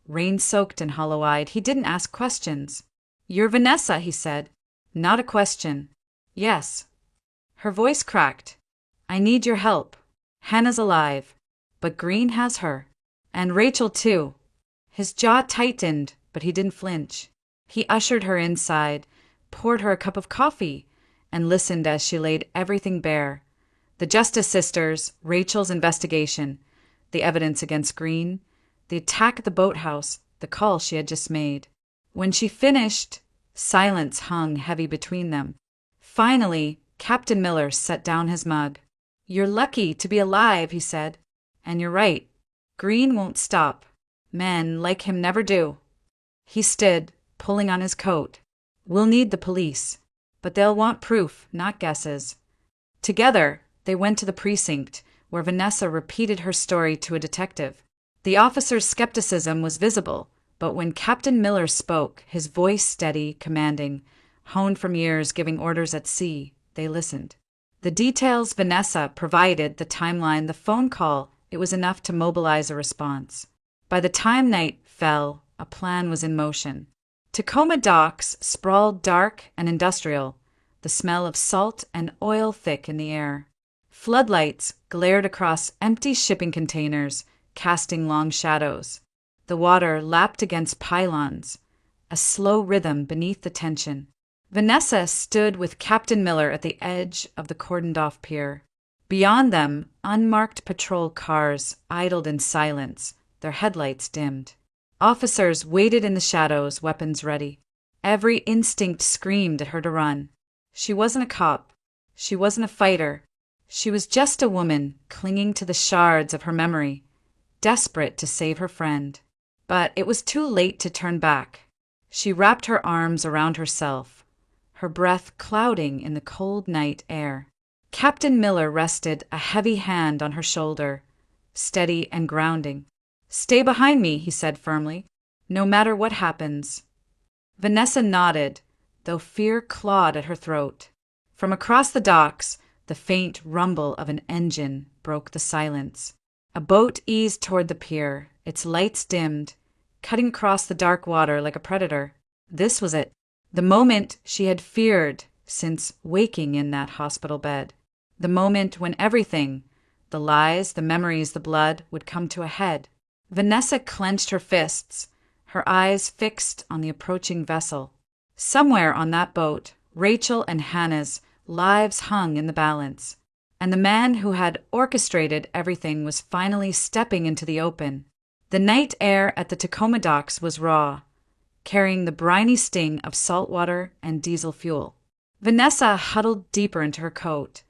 rain-soaked and hollow-eyed, he didn't ask questions. "You're Vanessa," he said. "Not a question." "Yes." Her voice cracked. "I need your help. Hannah's alive, but Green has her. And Rachel, too." His jaw tightened, but he didn't flinch. He ushered her inside, poured her a cup of coffee, and listened as she laid everything bare. The Justice Sisters, Rachel's investigation, the evidence against Green, the attack at the boathouse, the call she had just made. When she finished, silence hung heavy between them. Finally, Captain Miller set down his mug. "You're lucky to be alive," he said. "And you're right. Green won't stop. Men like him never do." He stood, pulling on his coat. "We'll need the police, but they'll want proof, not guesses." Together, they went to the precinct, where Vanessa repeated her story to a detective. The officer's skepticism was visible, but when Captain Miller spoke, his voice steady, commanding, honed from years giving orders at sea, they listened. The details Vanessa provided, the timeline, the phone call, it was enough to mobilize a response. By the time night fell, a plan was in motion. Tacoma docks sprawled dark and industrial, the smell of salt and oil thick in the air. Floodlights glared across empty shipping containers, casting long shadows. The water lapped against pylons, a slow rhythm beneath the tension. Vanessa stood with Captain Miller at the edge of the cordoned-off pier. Beyond them, unmarked patrol cars idled in silence, their headlights dimmed. Officers waited in the shadows, weapons ready. Every instinct screamed at her to run. She wasn't a cop. She wasn't a fighter. She was just a woman clinging to the shards of her memory, desperate to save her friend. But it was too late to turn back. She wrapped her arms around herself, her breath clouding in the cold night air. Captain Miller rested a heavy hand on her shoulder, steady and grounding. "Stay behind me," he said firmly, "no matter what happens." Vanessa nodded, though fear clawed at her throat. From across the docks, the faint rumble of an engine broke the silence. A boat eased toward the pier, its lights dimmed, cutting across the dark water like a predator. This was it, the moment she had feared since waking in that hospital bed. The moment when everything, the lies, the memories, the blood, would come to a head. Vanessa clenched her fists, her eyes fixed on the approaching vessel. Somewhere on that boat, Rachel and Hannah's lives hung in the balance, and the man who had orchestrated everything was finally stepping into the open. The night air at the Tacoma docks was raw, carrying the briny sting of salt water and diesel fuel. Vanessa huddled deeper into her coat,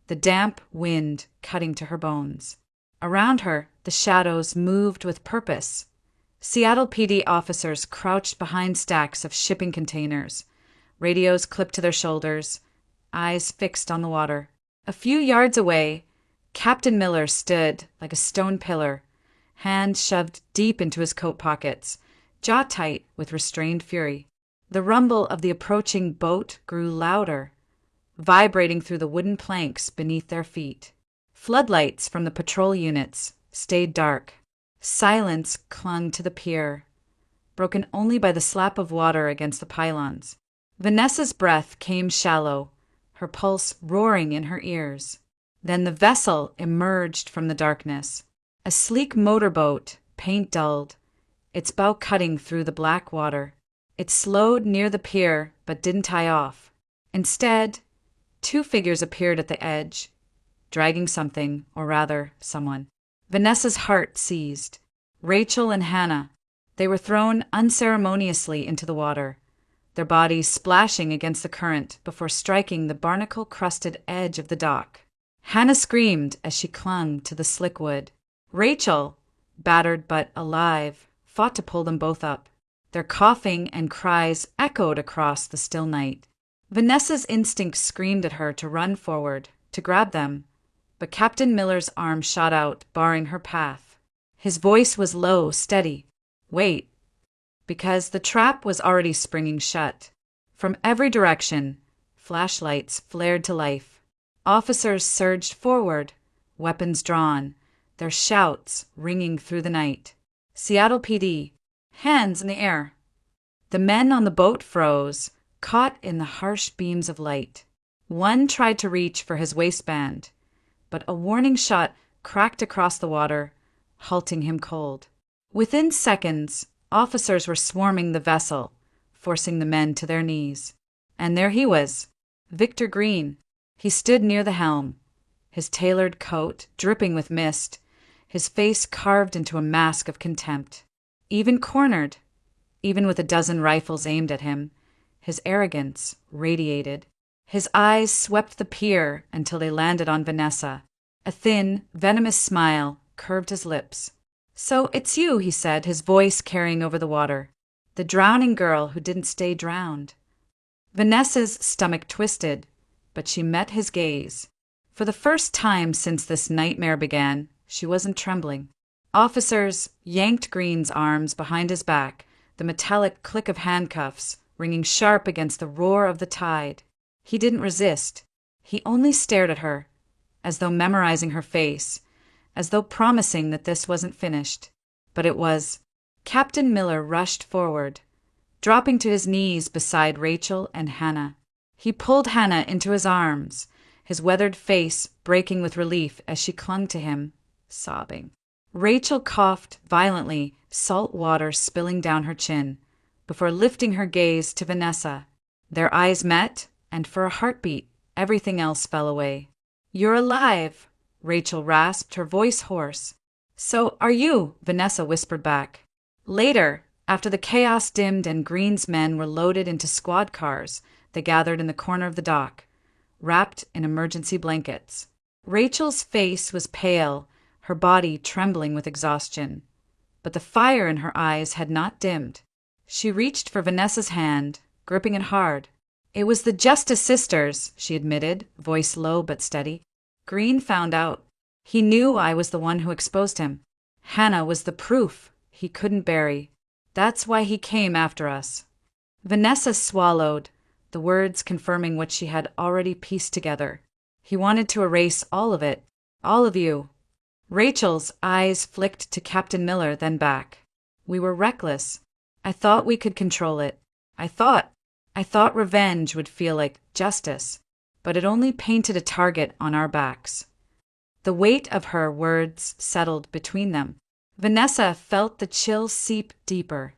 the damp wind cutting to her bones. Around her, the shadows moved with purpose. Seattle PD officers crouched behind stacks of shipping containers, radios clipped to their shoulders, eyes fixed on the water. A few yards away, Captain Miller stood like a stone pillar, hands shoved deep into his coat pockets, jaw tight with restrained fury. The rumble of the approaching boat grew louder, vibrating through the wooden planks beneath their feet. Floodlights from the patrol units stayed dark. Silence clung to the pier, broken only by the slap of water against the pylons. Vanessa's breath came shallow, her pulse roaring in her ears. Then the vessel emerged from the darkness. A sleek motorboat, paint dulled, its bow cutting through the black water. It slowed near the pier, but didn't tie off. Instead, two figures appeared at the edge, dragging something, or rather, someone. Vanessa's heart seized. Rachel and Hannah. They were thrown unceremoniously into the water, their bodies splashing against the current before striking the barnacle-crusted edge of the dock. Hannah screamed as she clung to the slick wood. Rachel, battered but alive, fought to pull them both up. Their coughing and cries echoed across the still night. Vanessa's instinct screamed at her to run forward, to grab them, but Captain Miller's arm shot out, barring her path. His voice was low, steady. "Wait," because the trap was already springing shut. From every direction, Flashlights flared to life. Officers surged forward, weapons drawn, their shouts ringing through the night. Seattle PD, hands in the air. The men on the boat froze, caught in the harsh beams of light. One tried to reach for his waistband, but a warning shot cracked across the water, halting him cold. Within seconds, officers were swarming the vessel, forcing the men to their knees. And there he was, Victor Green. He stood near the helm, his tailored coat dripping with mist, his face carved into a mask of contempt. Even cornered, even with a dozen rifles aimed at him, his arrogance radiated. His eyes swept the pier until they landed on Vanessa. A thin, venomous smile curved his lips. "So it's you," he said, his voice carrying over the water. "The drowning girl who didn't stay drowned." Vanessa's stomach twisted, but she met his gaze. For the first time since this nightmare began, she wasn't trembling. Officers yanked Green's arms behind his back, the metallic click of handcuffs ringing sharp against the roar of the tide. He didn't resist. He only stared at her, as though memorizing her face, as though promising that this wasn't finished. But it was. Captain Miller rushed forward, dropping to his knees beside Rachel and Hannah. He pulled Hannah into his arms, his weathered face breaking with relief as she clung to him, sobbing. Rachel coughed violently, salt water spilling down her chin, before lifting her gaze to Vanessa. Their eyes met, and for a heartbeat, everything else fell away. "You're alive," Rachel rasped, her voice hoarse. "So are you," Vanessa whispered back. Later, after the chaos dimmed and Green's men were loaded into squad cars, they gathered in the corner of the dock, wrapped in emergency blankets. Rachel's face was pale, her body trembling with exhaustion. But the fire in her eyes had not dimmed. She reached for Vanessa's hand, gripping it hard. "It was the Justice Sisters," she admitted, voice low but steady. "Green found out. He knew I was the one who exposed him. Hannah was the proof he couldn't bury. That's why he came after us." Vanessa swallowed, the words confirming what she had already pieced together. He wanted to erase all of it, all of you. Rachel's eyes flicked to Captain Miller, then back. "We were reckless. I thought we could control it. I thought revenge would feel like justice, but it only painted a target on our backs." The weight of her words settled between them. Vanessa felt the chill seep deeper,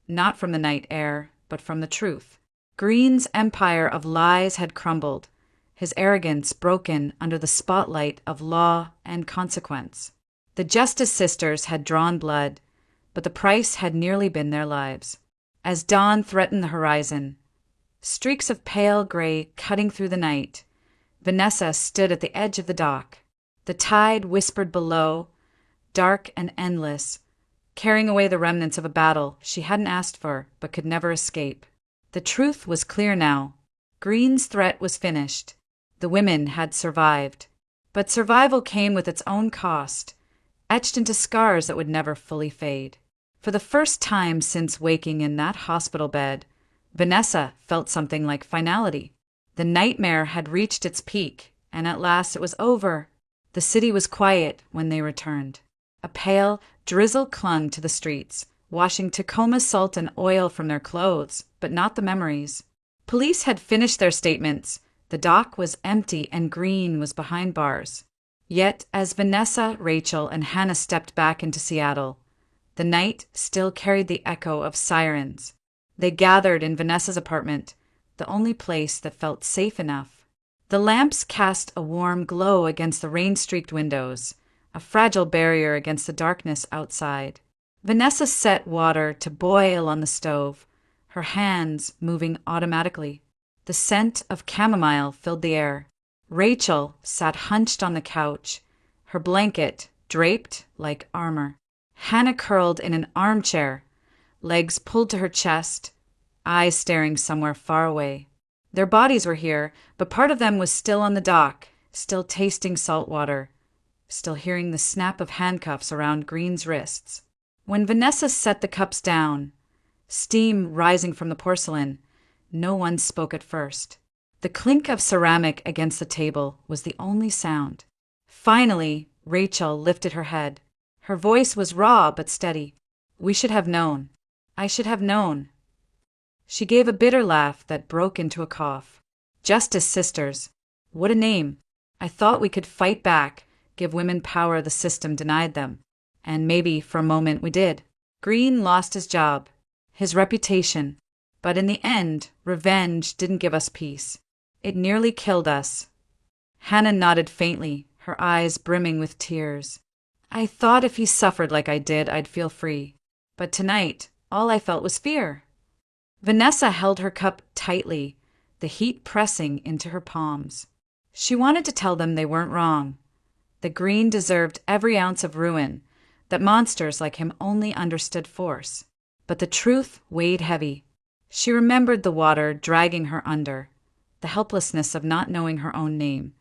not from the night air, but from the truth. Green's empire of lies had crumbled, his arrogance broken under the spotlight of law and consequence. The Justice Sisters had drawn blood, but the price had nearly been their lives. As dawn threatened the horizon, streaks of pale gray cutting through the night, Vanessa stood at the edge of the dock. The tide whispered below, dark and endless, carrying away the remnants of a battle she hadn't asked for but could never escape. The truth was clear now. Green's threat was finished. The women had survived. But survival came with its own cost, etched into scars that would never fully fade. For the first time since waking in that hospital bed, Vanessa felt something like finality. The nightmare had reached its peak, and at last it was over. The city was quiet when they returned. A pale drizzle clung to the streets, washing Tacoma salt and oil from their clothes, but not the memories. Police had finished their statements. The dock was empty and Green was behind bars. Yet, as Vanessa, Rachel, and Hannah stepped back into Seattle, the night still carried the echo of sirens. They gathered in Vanessa's apartment, the only place that felt safe enough. The lamps cast a warm glow against the rain-streaked windows, a fragile barrier against the darkness outside. Vanessa set water to boil on the stove, her hands moving automatically. The scent of chamomile filled the air. Rachel sat hunched on the couch, her blanket draped like armor. Hannah curled in an armchair, legs pulled to her chest, eyes staring somewhere far away. Their bodies were here, but part of them was still on the dock, still tasting salt water, still hearing the snap of handcuffs around Green's wrists. When Vanessa set the cups down, steam rising from the porcelain, no one spoke at first. The clink of ceramic against the table was the only sound. Finally, Rachel lifted her head. Her voice was raw but steady. "We should have known. I should have known." She gave a bitter laugh that broke into a cough. "Justice Sisters. What a name. I thought we could fight back, give women power the system denied them. And maybe, for a moment, we did. Green lost his job, his reputation. But in the end, revenge didn't give us peace. It nearly killed us." Hannah nodded faintly, her eyes brimming with tears. "I thought if he suffered like I did, I'd feel free. But tonight, all I felt was fear." Vanessa held her cup tightly, the heat pressing into her palms. She wanted to tell them they weren't wrong, that Green deserved every ounce of ruin, that monsters like him only understood force. But the truth weighed heavy. She remembered the water dragging her under, the helplessness of not knowing her own name,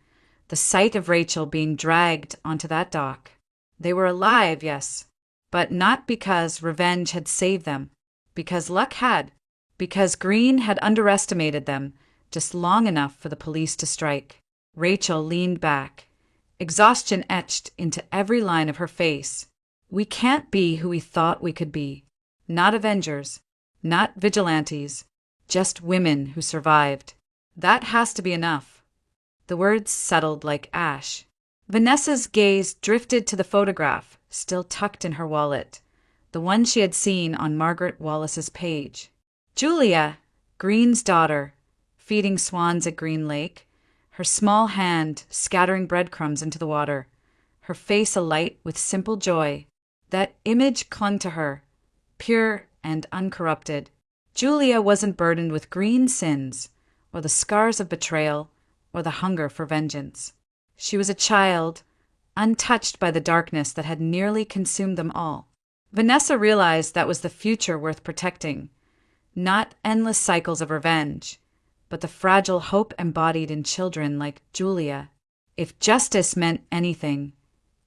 the sight of Rachel being dragged onto that dock. They were alive, yes, but not because revenge had saved them, because luck had, because Green had underestimated them just long enough for the police to strike. Rachel leaned back, exhaustion etched into every line of her face. "We can't be who we thought we could be. Not Avengers, not vigilantes, just women who survived. That has to be enough." The words settled like ash. Vanessa's gaze drifted to the photograph, still tucked in her wallet, the one she had seen on Margaret Wallace's page. Julia, Green's daughter, feeding swans at Green Lake, her small hand scattering breadcrumbs into the water, her face alight with simple joy. That image clung to her, pure and uncorrupted. Julia wasn't burdened with Green's sins, or the scars of betrayal, or the hunger for vengeance. She was a child, untouched by the darkness that had nearly consumed them all. Vanessa realized that was the future worth protecting, not endless cycles of revenge, but the fragile hope embodied in children like Julia. If justice meant anything,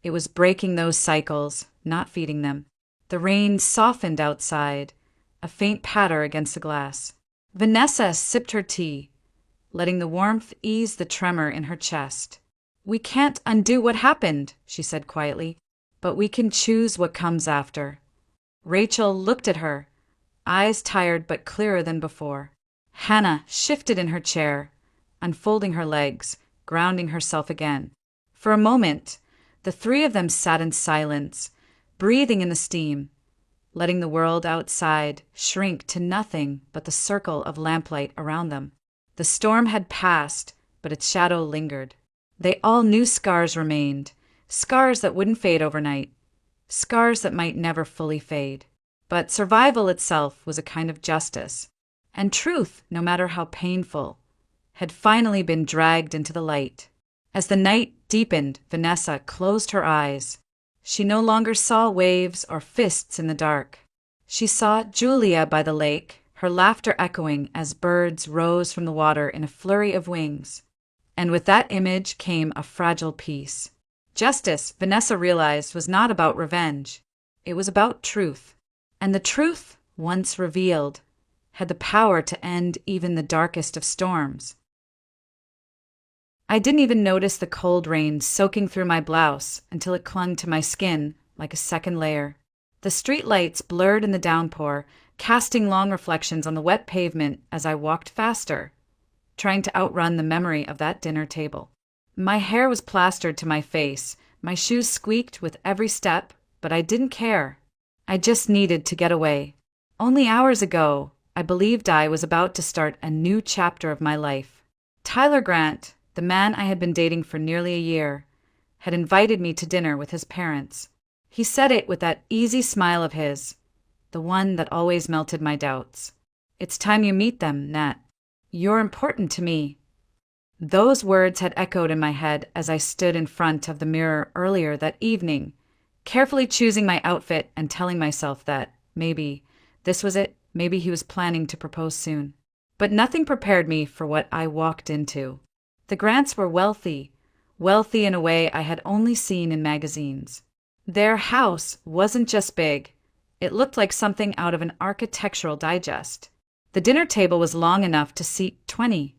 it was breaking those cycles, not feeding them. The rain softened outside, a faint patter against the glass. Vanessa sipped her tea, letting the warmth ease the tremor in her chest. "We can't undo what happened," she said quietly, "but we can choose what comes after." Rachel looked at her, eyes tired but clearer than before. Hannah shifted in her chair, unfolding her legs, grounding herself again. For a moment, the three of them sat in silence, breathing in the steam, letting the world outside shrink to nothing but the circle of lamplight around them. The storm had passed, but its shadow lingered. They all knew scars remained, scars that wouldn't fade overnight, scars that might never fully fade. But survival itself was a kind of justice, and truth, no matter how painful, had finally been dragged into the light. As the night deepened, Vanessa closed her eyes. She no longer saw waves or fists in the dark. She saw Julia by the lake, her laughter echoing as birds rose from the water in a flurry of wings. And with that image came a fragile peace. Justice, Vanessa realized, was not about revenge. It was about truth. And the truth, once revealed, had the power to end even the darkest of storms. I didn't even notice the cold rain soaking through my blouse until it clung to my skin like a second layer. The streetlights blurred in the downpour, casting long reflections on the wet pavement as I walked faster, trying to outrun the memory of that dinner table. My hair was plastered to my face, my shoes squeaked with every step, but I didn't care. I just needed to get away. Only hours ago, I believed I was about to start a new chapter of my life. Tyler Grant, the man I had been dating for nearly a year, had invited me to dinner with his parents. He said it with that easy smile of his, the one that always melted my doubts. "It's time you meet them, Nat. You're important to me." Those words had echoed in my head as I stood in front of the mirror earlier that evening, carefully choosing my outfit and telling myself that, maybe, this was it, maybe he was planning to propose soon. But nothing prepared me for what I walked into. The Grants were wealthy in a way I had only seen in magazines. Their house wasn't just big, it looked like something out of an architectural digest. The dinner table was long enough to seat 20.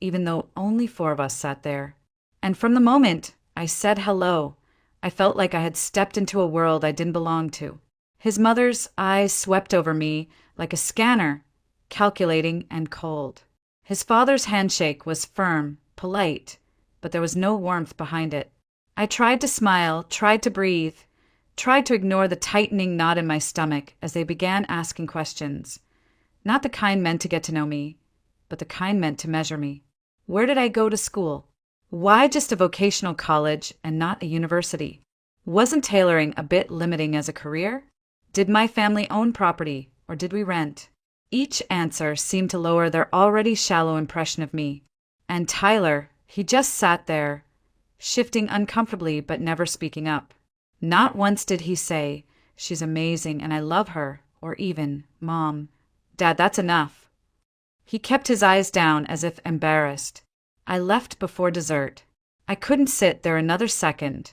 even though only 4 of us sat there. And from the moment I said hello, I felt like I had stepped into a world I didn't belong to. His mother's eyes swept over me like a scanner, calculating and cold. His father's handshake was firm, polite, but there was no warmth behind it. I tried to smile, tried to breathe, tried to ignore the tightening knot in my stomach as they began asking questions. Not the kind meant to get to know me, but the kind meant to measure me. Where did I go to school? Why just a vocational college and not a university? Wasn't tailoring a bit limiting as a career? Did my family own property, or did we rent? Each answer seemed to lower their already shallow impression of me. And Tyler, he just sat there, shifting uncomfortably but never speaking up. Not once did he say, "She's amazing and I love her," or even, "Mom, Dad, that's enough." He kept his eyes down as if embarrassed. I left before dessert. I couldn't sit there another second,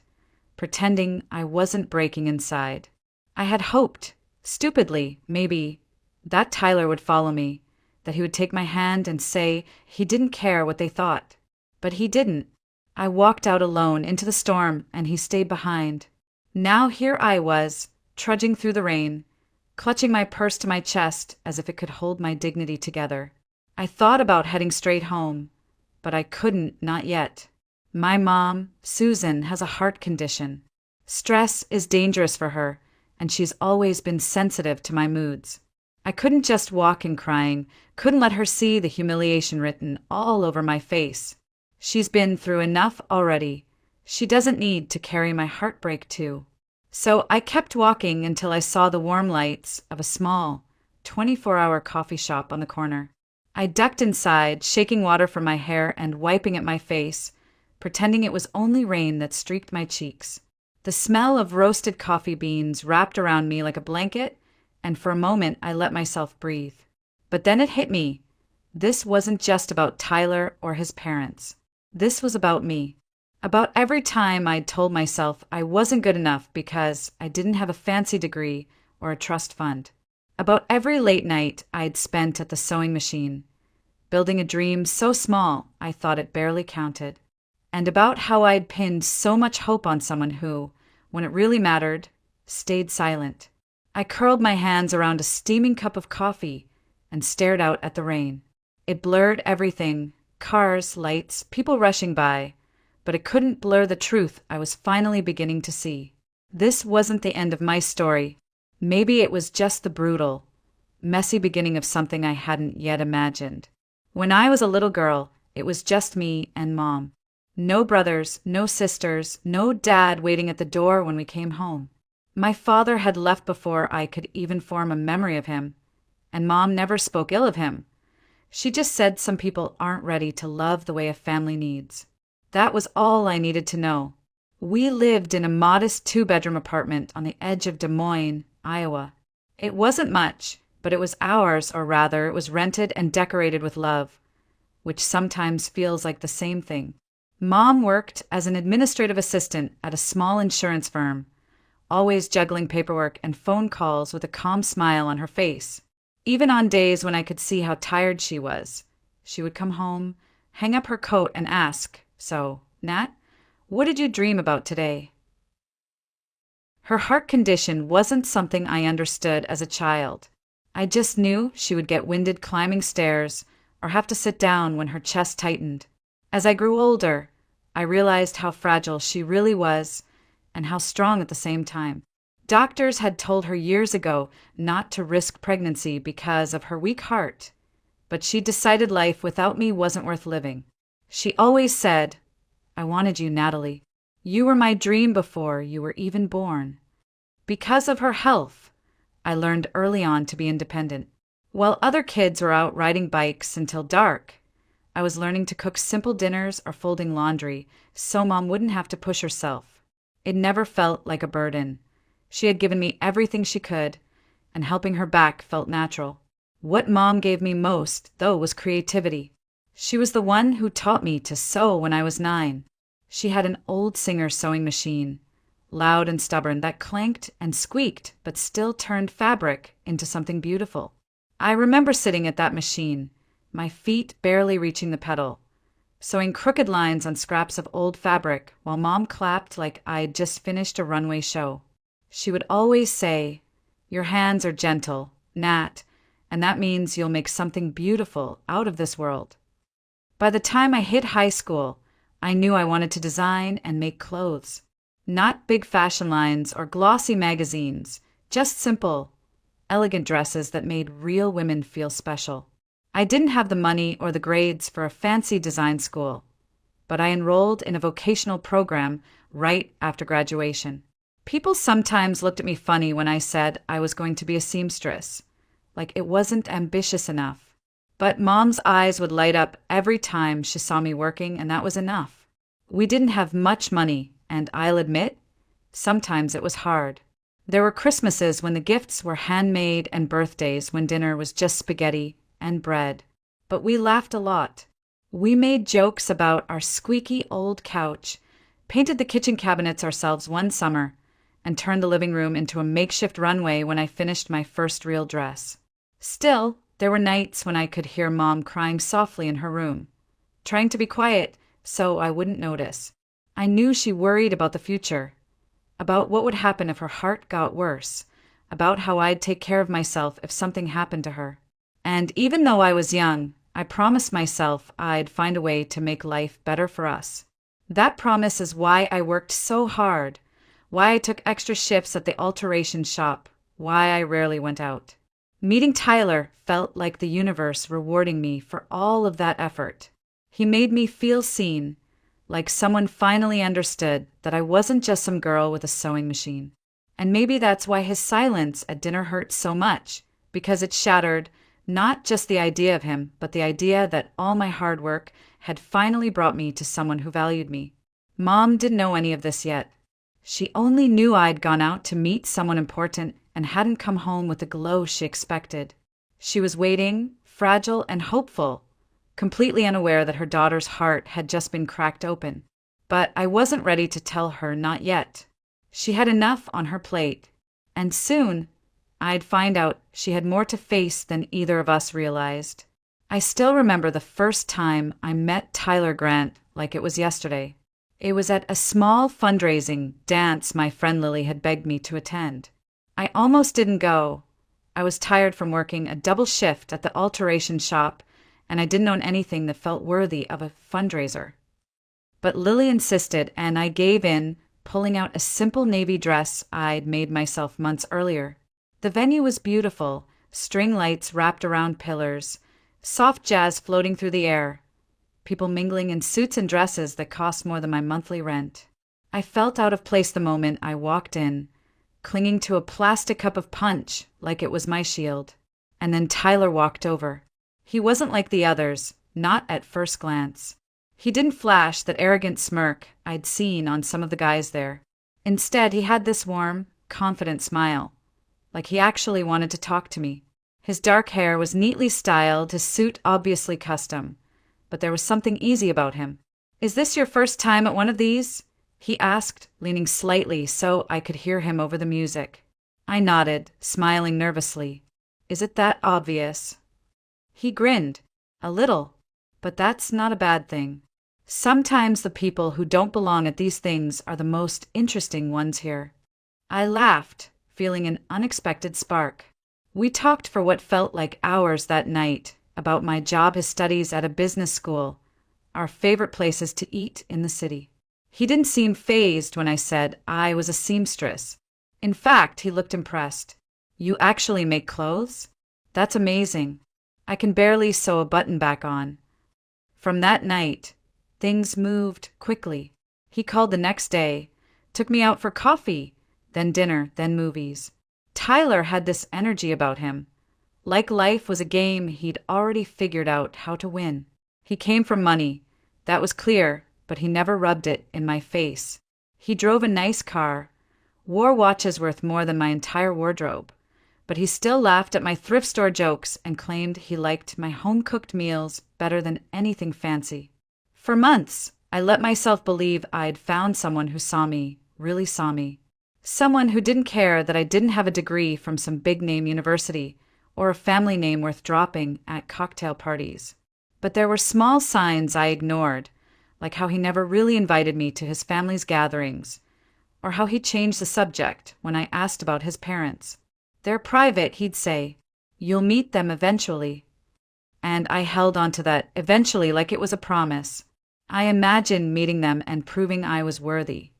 pretending I wasn't breaking inside. I had hoped, stupidly, maybe, that Tyler would follow me, that he would take my hand and say he didn't care what they thought. But he didn't. I walked out alone into the storm, and he stayed behind. Now here I was, trudging through the rain, clutching my purse to my chest as if it could hold my dignity together. I thought about heading straight home, but I couldn't, not yet. My mom, Susan, has a heart condition. Stress is dangerous for her, and she's always been sensitive to my moods. I couldn't just walk in crying, couldn't let her see the humiliation written all over my face. She's been through enough already. She doesn't need to carry my heartbreak too. So I kept walking until I saw the warm lights of a small, 24-hour coffee shop on the corner. I ducked inside, shaking water from my hair and wiping at my face, pretending it was only rain that streaked my cheeks. The smell of roasted coffee beans wrapped around me like a blanket, and for a moment I let myself breathe. But then it hit me. This wasn't just about Tyler or his parents. This was about me. About every time I'd told myself I wasn't good enough because I didn't have a fancy degree or a trust fund. About every late night I'd spent at the sewing machine, building a dream so small I thought it barely counted. And about how I'd pinned so much hope on someone who, when it really mattered, stayed silent. I curled my hands around a steaming cup of coffee and stared out at the rain. It blurred everything, cars, lights, people rushing by, but it couldn't blur the truth I was finally beginning to see. This wasn't the end of my story. Maybe it was just the brutal, messy beginning of something I hadn't yet imagined. When I was a little girl, it was just me and Mom. No brothers, no sisters, no dad waiting at the door when we came home. My father had left before I could even form a memory of him, and Mom never spoke ill of him. She just said some people aren't ready to love the way a family needs. That was all I needed to know. We lived in a modest 2-bedroom apartment on the edge of Des Moines, Iowa. It wasn't much, but it was ours, or rather, it was rented and decorated with love, which sometimes feels like the same thing. Mom worked as an administrative assistant at a small insurance firm, always juggling paperwork and phone calls with a calm smile on her face. Even on days when I could see how tired she was, she would come home, hang up her coat, and ask, "So, Nat, what did you dream about today?" Her heart condition wasn't something I understood as a child. I just knew she would get winded climbing stairs or have to sit down when her chest tightened. As I grew older, I realized how fragile she really was and how strong at the same time. Doctors had told her years ago not to risk pregnancy because of her weak heart, but she decided life without me wasn't worth living. She always said, "I wanted you, Natalie. You were my dream before you were even born." Because of her health, I learned early on to be independent. While other kids were out riding bikes until dark, I was learning to cook simple dinners or folding laundry so Mom wouldn't have to push herself. It never felt like a burden. She had given me everything she could, and helping her back felt natural. What Mom gave me most, though, was creativity. She was the one who taught me to sew when I was 9. She had an old Singer sewing machine, loud and stubborn, that clanked and squeaked but still turned fabric into something beautiful. I remember sitting at that machine, my feet barely reaching the pedal, sewing crooked lines on scraps of old fabric while Mom clapped like I'd just finished a runway show. She would always say, "Your hands are gentle, Nat, and that means you'll make something beautiful out of this world." By the time I hit high school, I knew I wanted to design and make clothes. Not big fashion lines or glossy magazines, just simple, elegant dresses that made real women feel special. I didn't have the money or the grades for a fancy design school, but I enrolled in a vocational program right after graduation. People sometimes looked at me funny when I said I was going to be a seamstress, like it wasn't ambitious enough. But Mom's eyes would light up every time she saw me working, and that was enough. We didn't have much money, and I'll admit, sometimes it was hard. There were Christmases when the gifts were handmade and birthdays when dinner was just spaghetti and bread. But we laughed a lot. We made jokes about our squeaky old couch, painted the kitchen cabinets ourselves one summer, and turned the living room into a makeshift runway when I finished my first real dress. Still, there were nights when I could hear Mom crying softly in her room, trying to be quiet so I wouldn't notice. I knew she worried about the future, about what would happen if her heart got worse, about how I'd take care of myself if something happened to her. And even though I was young, I promised myself I'd find a way to make life better for us. That promise is why I worked so hard, why I took extra shifts at the alteration shop, why I rarely went out. Meeting Tyler felt like the universe rewarding me for all of that effort. He made me feel seen, like someone finally understood that I wasn't just some girl with a sewing machine. And maybe that's why his silence at dinner hurt so much, because it shattered not just the idea of him, but the idea that all my hard work had finally brought me to someone who valued me. Mom didn't know any of this yet. She only knew I'd gone out to meet someone important and hadn't come home with the glow she expected. She was waiting, fragile and hopeful, completely unaware that her daughter's heart had just been cracked open. But I wasn't ready to tell her not yet. She had enough on her plate, and soon I'd find out she had more to face than either of us realized. I still remember the first time I met Tyler Grant like it was yesterday. It was at a small fundraising dance my friend Lily had begged me to attend. I almost didn't go. I was tired from working a double shift at the alteration shop, and I didn't own anything that felt worthy of a fundraiser. But Lily insisted, and I gave in, pulling out a simple navy dress I'd made myself months earlier. The venue was beautiful, string lights wrapped around pillars, soft jazz floating through the air, people mingling in suits and dresses that cost more than my monthly rent. I felt out of place the moment I walked in, clinging to a plastic cup of punch like it was my shield. And then Tyler walked over. He wasn't like the others, not at first glance. He didn't flash that arrogant smirk I'd seen on some of the guys there. Instead, he had this warm, confident smile, like he actually wanted to talk to me. His dark hair was neatly styled, his suit obviously custom, but there was something easy about him. "Is this your first time at one of these?" he asked, leaning slightly so I could hear him over the music. I nodded, smiling nervously. "Is it that obvious?" He grinned, a little, but that's not a bad thing. Sometimes the people who don't belong at these things are the most interesting ones here. I laughed, feeling an unexpected spark. We talked for what felt like hours that night about my job, his studies at a business school, our favorite places to eat in the city. He didn't seem fazed when I said I was a seamstress. In fact, he looked impressed. "You actually make clothes? That's amazing. I can barely sew a button back on." From that night, things moved quickly. He called the next day, took me out for coffee, then dinner, then movies. Tyler had this energy about him. Like life was a game he'd already figured out how to win. He came from money. That was clear, but he never rubbed it in my face. He drove a nice car, wore watches worth more than my entire wardrobe, but he still laughed at my thrift store jokes and claimed he liked my home-cooked meals better than anything fancy. For months, I let myself believe I'd found someone who saw me, really saw me. Someone who didn't care that I didn't have a degree from some big-name university or a family name worth dropping at cocktail parties. But there were small signs I ignored, like how he never really invited me to his family's gatherings, or how he changed the subject when I asked about his parents. "They're private," he'd say. "You'll meet them eventually." And I held on to that eventually like it was a promise. I imagined meeting them and proving I was worthy,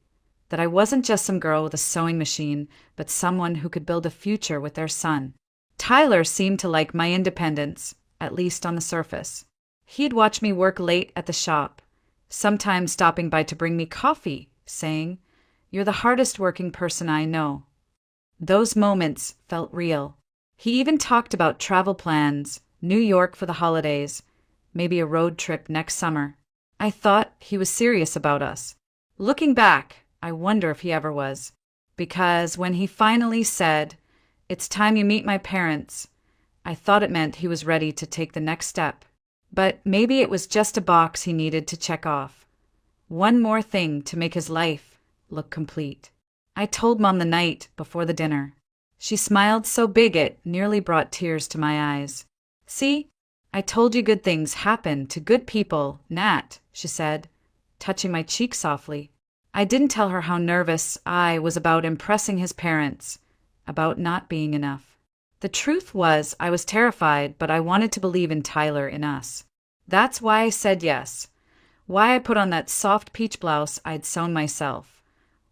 that I wasn't just some girl with a sewing machine, but someone who could build a future with their son. Tyler seemed to like my independence, at least on the surface. He'd watch me work late at the shop, sometimes stopping by to bring me coffee, saying, "You're the hardest working person I know." Those moments felt real. He even talked about travel plans, New York for the holidays, maybe a road trip next summer. I thought he was serious about us. Looking back, I wonder if he ever was. Because when he finally said, "It's time you meet my parents," I thought it meant he was ready to take the next step. But maybe it was just a box he needed to check off. One more thing to make his life look complete. I told Mom the night before the dinner. She smiled so big it nearly brought tears to my eyes. "See, I told you good things happen to good people, Nat," she said, touching my cheek softly. I didn't tell her how nervous I was about impressing his parents, about not being enough. The truth was I was terrified, but I wanted to believe in Tyler, in us. That's why I said yes. Why I put on that soft peach blouse I'd sewn myself.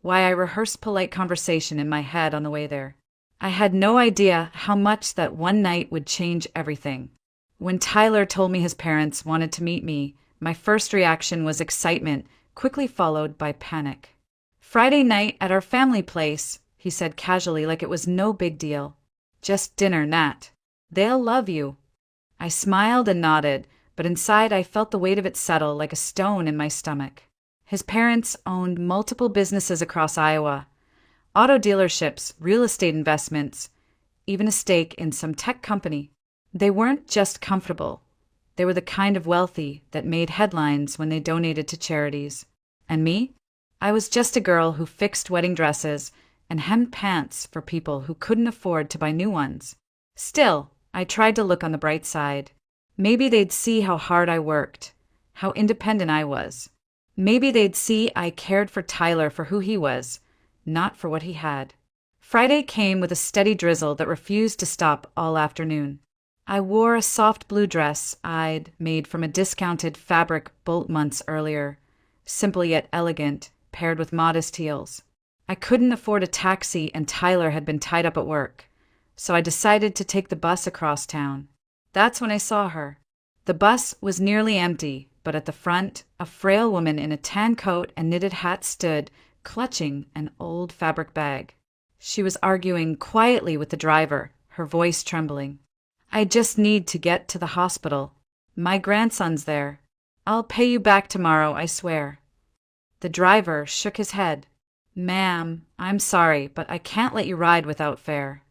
Why I rehearsed polite conversation in my head on the way there. I had no idea how much that one night would change everything. When Tyler told me his parents wanted to meet me, my first reaction was excitement, quickly followed by panic. "Friday night at our family place," he said casually like it was no big deal. "Just dinner, Nat. They'll love you." I smiled and nodded, but inside I felt the weight of it settle like a stone in my stomach. His parents owned multiple businesses across Iowa. Auto dealerships, real estate investments, even a stake in some tech company. They weren't just comfortable. They were the kind of wealthy that made headlines when they donated to charities. And me? I was just a girl who fixed wedding dresses and hemmed pants for people who couldn't afford to buy new ones. Still, I tried to look on the bright side. Maybe they'd see how hard I worked, how independent I was. Maybe they'd see I cared for Tyler for who he was, not for what he had. Friday came with a steady drizzle that refused to stop all afternoon. I wore a soft blue dress I'd made from a discounted fabric bolt months earlier, simple yet elegant, paired with modest heels. I couldn't afford a taxi and Tyler had been tied up at work, so I decided to take the bus across town. That's when I saw her. The bus was nearly empty, but at the front, a frail woman in a tan coat and knitted hat stood, clutching an old fabric bag. She was arguing quietly with the driver, her voice trembling. "I just need to get to the hospital. My grandson's there. I'll pay you back tomorrow, I swear." The driver shook his head. "Ma'am, I'm sorry, but I can't let you ride without fare."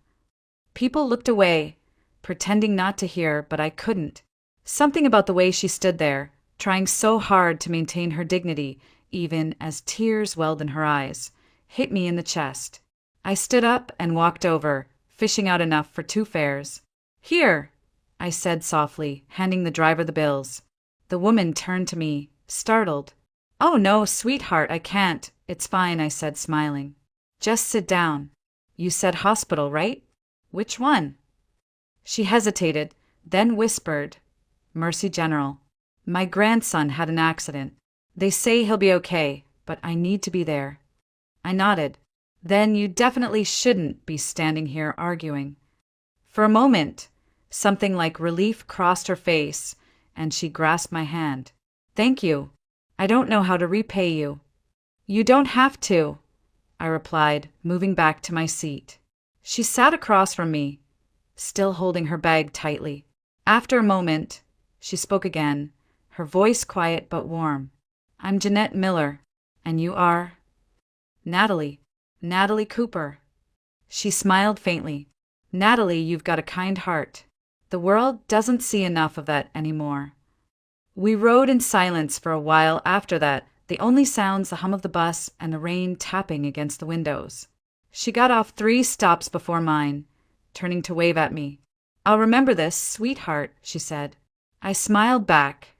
People looked away, pretending not to hear, but I couldn't. Something about the way she stood there, trying so hard to maintain her dignity, even as tears welled in her eyes, hit me in the chest. I stood up and walked over, fishing out enough for 2 fares. "Here," I said softly, handing the driver the bills. The woman turned to me, startled. "Oh no, sweetheart, I can't. It's fine," I said, smiling. "Just sit down. You said hospital, right? Which one?" She hesitated, then whispered, "Mercy General. My grandson had an accident. They say he'll be okay, but I need to be there." I nodded. "Then you definitely shouldn't be standing here arguing." For a moment, something like relief crossed her face, and she grasped my hand. "Thank you. I don't know how to repay you." "You don't have to," I replied, moving back to my seat. She sat across from me, still holding her bag tightly. After a moment, she spoke again, her voice quiet but warm. "I'm Jeanette Miller, and you are?" "Natalie. Natalie Cooper." She smiled faintly. "Natalie, you've got a kind heart. The world doesn't see enough of that anymore." We rode in silence for a while after that, the only sounds the hum of the bus and the rain tapping against the windows. She got off 3 stops before mine, turning to wave at me. "I'll remember this, sweetheart," she said. I smiled back,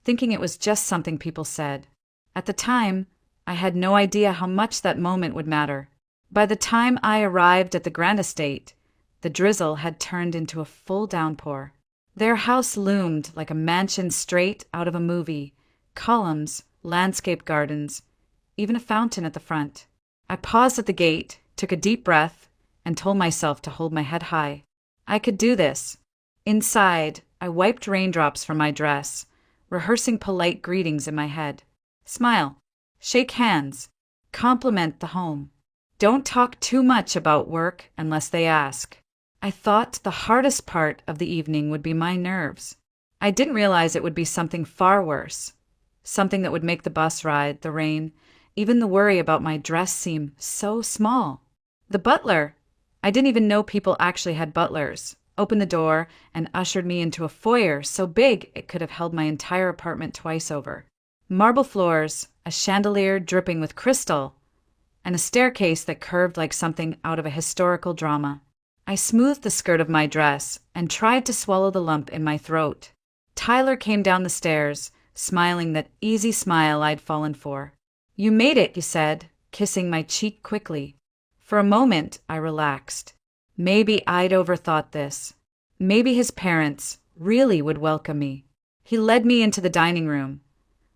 thinking it was just something people said. At the time, I had no idea how much that moment would matter. By the time I arrived at the grand estate, the drizzle had turned into a full downpour. Their house loomed like a mansion straight out of a movie, columns, landscape gardens, even a fountain at the front. I paused at the gate, took a deep breath, and told myself to hold my head high. I could do this. Inside, I wiped raindrops from my dress, rehearsing polite greetings in my head. Smile. Shake hands. Compliment the home. Don't talk too much about work unless they ask. I thought the hardest part of the evening would be my nerves. I didn't realize it would be something far worse. Something that would make the bus ride, the rain, even the worry about my dress seem so small. The butler. I didn't even know people actually had butlers. Opened the door and ushered me into a foyer so big it could have held my entire apartment twice over. Marble floors, a chandelier dripping with crystal, and a staircase that curved like something out of a historical drama. I smoothed the skirt of my dress and tried to swallow the lump in my throat. Tyler came down the stairs, smiling that easy smile I'd fallen for. "You made it," he said, kissing my cheek quickly. For a moment, I relaxed. Maybe I'd overthought this. Maybe his parents really would welcome me. He led me into the dining room,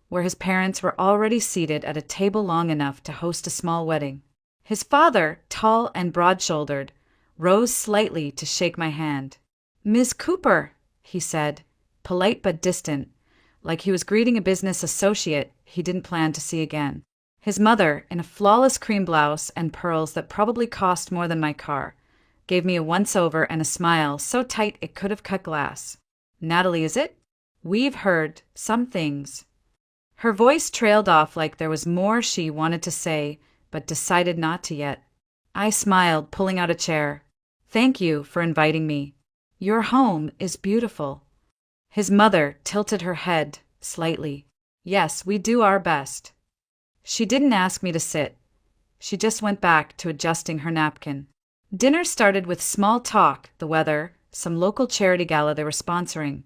where his parents were already seated at a table long enough to host a small wedding. His father, tall and broad-shouldered, rose slightly to shake my hand. "Miss Cooper," he said, polite but distant, like he was greeting a business associate he didn't plan to see again. His mother, in a flawless cream blouse and pearls that probably cost more than my car, gave me a once-over and a smile so tight it could have cut glass. "Natalie, is it? We've heard some things." Her voice trailed off like there was more she wanted to say, but decided not to yet. I smiled, pulling out a chair. "Thank you for inviting me. Your home is beautiful." His mother tilted her head slightly. "Yes, we do our best." She didn't ask me to sit. She just went back to adjusting her napkin. Dinner started with small talk, the weather, some local charity gala they were sponsoring,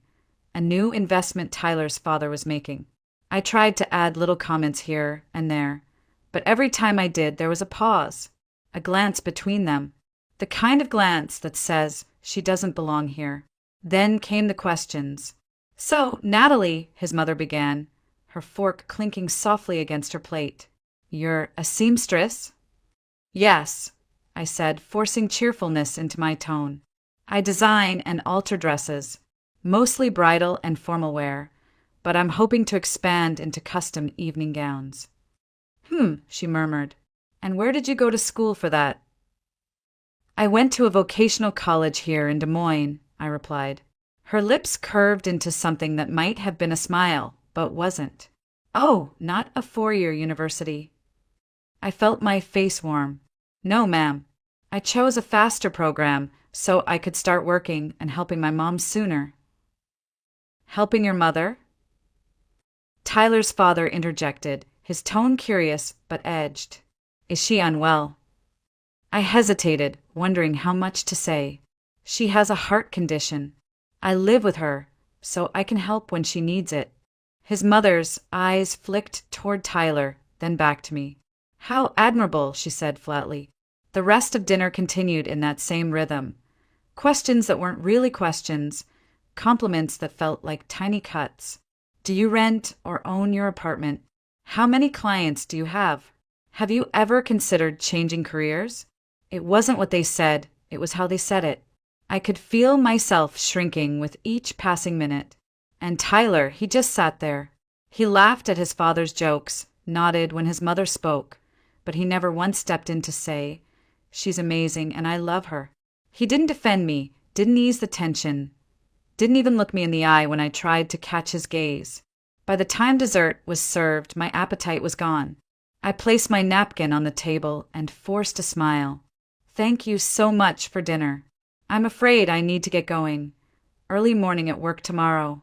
a new investment Tyler's father was making. I tried to add little comments here and there, but every time I did, there was a pause, a glance between them, the kind of glance that says she doesn't belong here. Then came the questions. "So, Natalie," his mother began, her fork clinking softly against her plate, "you're a seamstress?" "Yes," I said, forcing cheerfulness into my tone. "I design and alter dresses, mostly bridal and formal wear, but I'm hoping to expand into custom evening gowns." She murmured. "And where did you go to school for that?" "I went to a vocational college here in Des Moines," I replied. Her lips curved into something that might have been a smile, but wasn't. "Oh, not a 4-year university." I felt my face warm. "No, ma'am. I chose a faster program so I could start working and helping my mom sooner." "Helping your mother?" Tyler's father interjected, his tone curious but edged. "Is she unwell?" I hesitated, wondering how much to say. "She has a heart condition. I live with her, so I can help when she needs it." His mother's eyes flicked toward Tyler, then back to me. "How admirable," she said flatly. The rest of dinner continued in that same rhythm. Questions that weren't really questions, compliments that felt like tiny cuts. "Do you rent or own your apartment? How many clients do you have? Have you ever considered changing careers?" It wasn't what they said, it was how they said it. I could feel myself shrinking with each passing minute. And Tyler, he just sat there. He laughed at his father's jokes, nodded when his mother spoke, but he never once stepped in to say, "She's amazing and I love her." He didn't defend me, didn't ease the tension, didn't even look me in the eye when I tried to catch his gaze. By the time dessert was served, my appetite was gone. I placed my napkin on the table and forced a smile. "Thank you so much for dinner. I'm afraid I need to get going. Early morning at work tomorrow."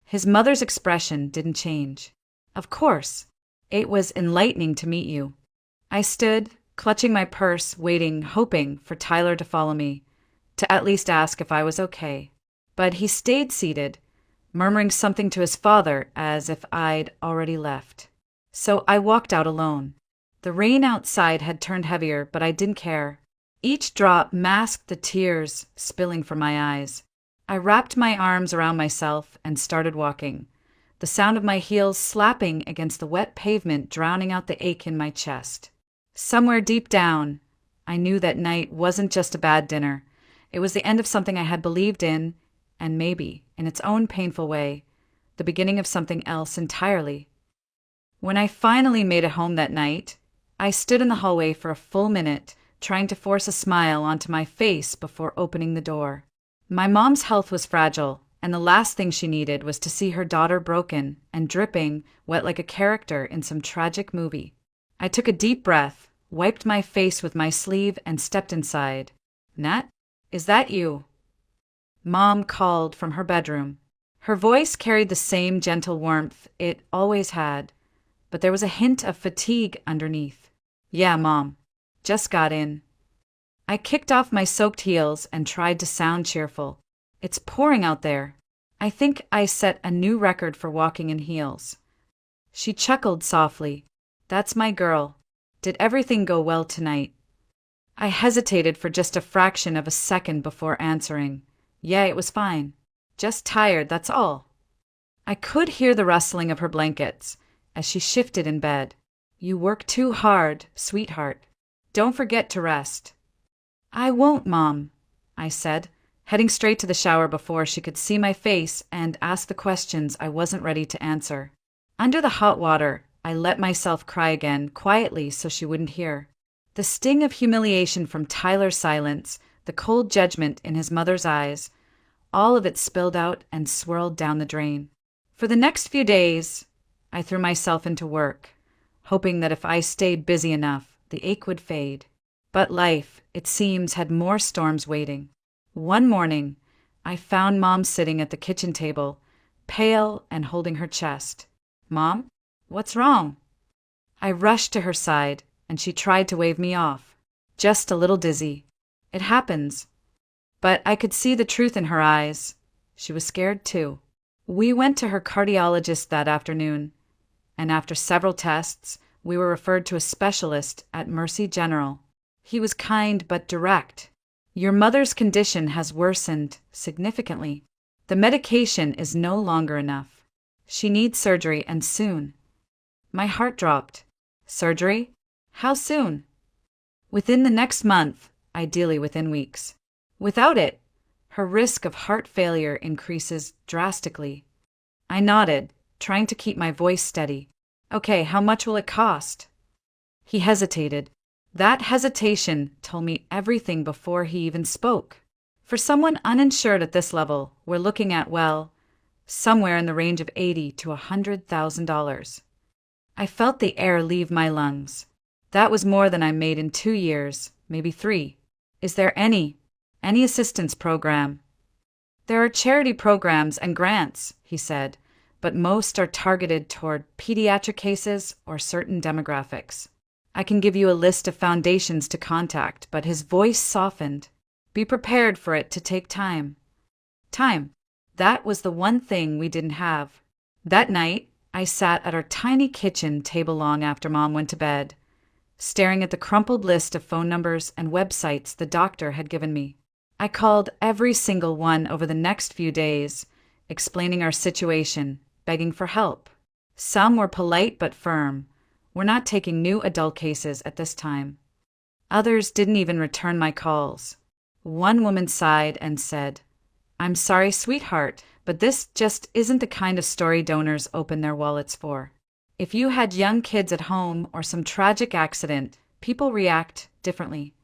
His mother's expression didn't change. "Of course. It was enlightening to meet you." I stood, clutching my purse, waiting, hoping for Tyler to follow me, to at least ask if I was okay. But he stayed seated, murmuring something to his father as if I'd already left. So I walked out alone. The rain outside had turned heavier, but I didn't care. Each drop masked the tears spilling from my eyes. I wrapped my arms around myself and started walking, the sound of my heels slapping against the wet pavement drowning out the ache in my chest. Somewhere deep down, I knew that night wasn't just a bad dinner. It was the end of something I had believed in, and maybe, in its own painful way, the beginning of something else entirely. When I finally made it home that night, I stood in the hallway for a full minute, trying to force a smile onto my face before opening the door. My mom's health was fragile, and the last thing she needed was to see her daughter broken and dripping, wet like a character in some tragic movie. I took a deep breath, wiped my face with my sleeve, and stepped inside. "Nat, is that you?" Mom called from her bedroom. Her voice carried the same gentle warmth it always had, but there was a hint of fatigue underneath. "Yeah, Mom. Just got in." I kicked off my soaked heels and tried to sound cheerful. "It's pouring out there. I think I set a new record for walking in heels." She chuckled softly. "That's my girl. Did everything go well tonight?" I hesitated for just a fraction of a second before answering. "Yeah, it was fine. Just tired, that's all." I could hear the rustling of her blankets as she shifted in bed. "You work too hard, sweetheart. Don't forget to rest." "I won't, Mom," I said, heading straight to the shower before she could see my face and ask the questions I wasn't ready to answer. Under the hot water, I let myself cry again, quietly so she wouldn't hear. The sting of humiliation from Tyler's silence, the cold judgment in his mother's eyes, all of it spilled out and swirled down the drain. For the next few days, I threw myself into work, hoping that if I stayed busy enough, the ache would fade. But life, it seems, had more storms waiting. One morning, I found Mom sitting at the kitchen table, pale and holding her chest. "Mom, what's wrong?" I rushed to her side, and she tried to wave me off. "Just a little dizzy. It happens." But I could see the truth in her eyes. She was scared too. We went to her cardiologist that afternoon, and after several tests, we were referred to a specialist at Mercy General. He was kind but direct. "Your mother's condition has worsened significantly. The medication is no longer enough. She needs surgery, and soon." My heart dropped. "Surgery? How soon?" "Within the next month, ideally within weeks. Without it, her risk of heart failure increases drastically." I nodded, trying to keep my voice steady. "Okay, how much will it cost?" He hesitated. That hesitation told me everything before he even spoke. For someone uninsured at this level, we're looking at, well, somewhere in the range of $80,000 to $100,000. I felt the air leave my lungs. That was more than I made in 2 years, maybe 3. "Is there any assistance program?" "There are charity programs and grants," he said, "but most are targeted toward pediatric cases or certain demographics. I can give you a list of foundations to contact," but his voice softened. "Be prepared for it to take time." Time. That was the one thing we didn't have. That night, I sat at our tiny kitchen table long after Mom went to bed, staring at the crumpled list of phone numbers and websites the doctor had given me. I called every single one over the next few days, explaining our situation, begging for help. Some were polite but firm. "We're not taking new adult cases at this time." Others didn't even return my calls. One woman sighed and said, "I'm sorry, sweetheart, but this just isn't the kind of story donors open their wallets for. If you had young kids at home or some tragic accident, people react differently."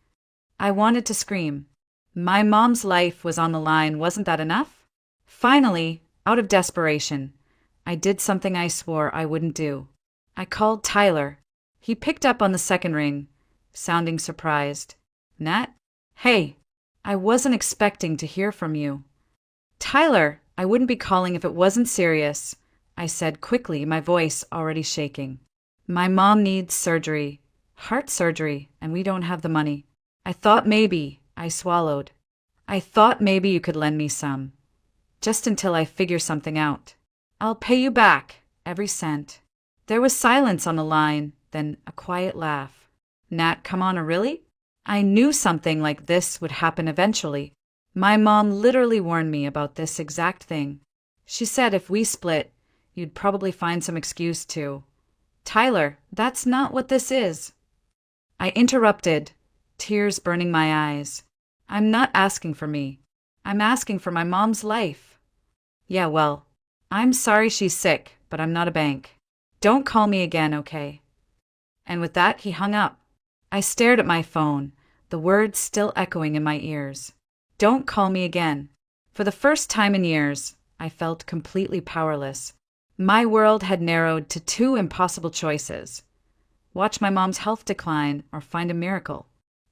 I wanted to scream. My mom's life was on the line. Wasn't that enough? Finally, out of desperation, I did something I swore I wouldn't do. I called Tyler. He picked up on the second ring, sounding surprised. "Nat? Hey, I wasn't expecting to hear from you." "Tyler, I wouldn't be calling if it wasn't serious," I said quickly, my voice already shaking. "My mom needs surgery, heart surgery, and we don't have the money." I swallowed. "I thought maybe you could lend me some." just until I figure something out. I'll pay you back, every cent. There was silence on the line, then a quiet laugh. Nat, come on, really? I knew something like this would happen eventually. My mom literally warned me about this exact thing. She said if we split, you'd probably find some excuse to. Tyler, that's not what this is. I interrupted, tears burning my eyes. I'm not asking for me. I'm asking for my mom's life. Yeah, well, I'm sorry she's sick, but I'm not a bank. Don't call me again, okay? And with that, he hung up. I stared at my phone, the words still echoing in my ears. Don't call me again. For the first time in years, I felt completely powerless. My world had narrowed to two impossible choices: watch my mom's health decline or find a miracle.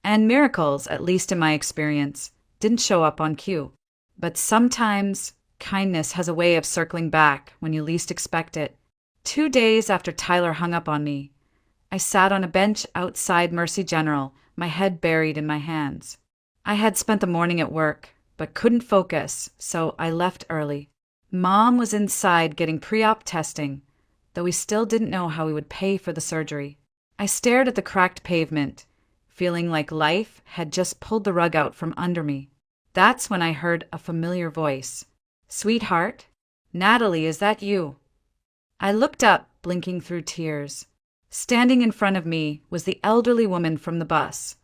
And miracles, at least in my experience, didn't show up on cue. But sometimes kindness has a way of circling back when you least expect it. 2 days after Tyler hung up on me, I sat on a bench outside Mercy General, my head buried in my hands. I had spent the morning at work, but couldn't focus, so I left early. Mom was inside getting pre-op testing, though we still didn't know how we would pay for the surgery. I stared at the cracked pavement, feeling like life had just pulled the rug out from under me. That's when I heard a familiar voice. Sweetheart? Natalie, is that you? I looked up, blinking through tears. Standing in front of me was the elderly woman from the bus,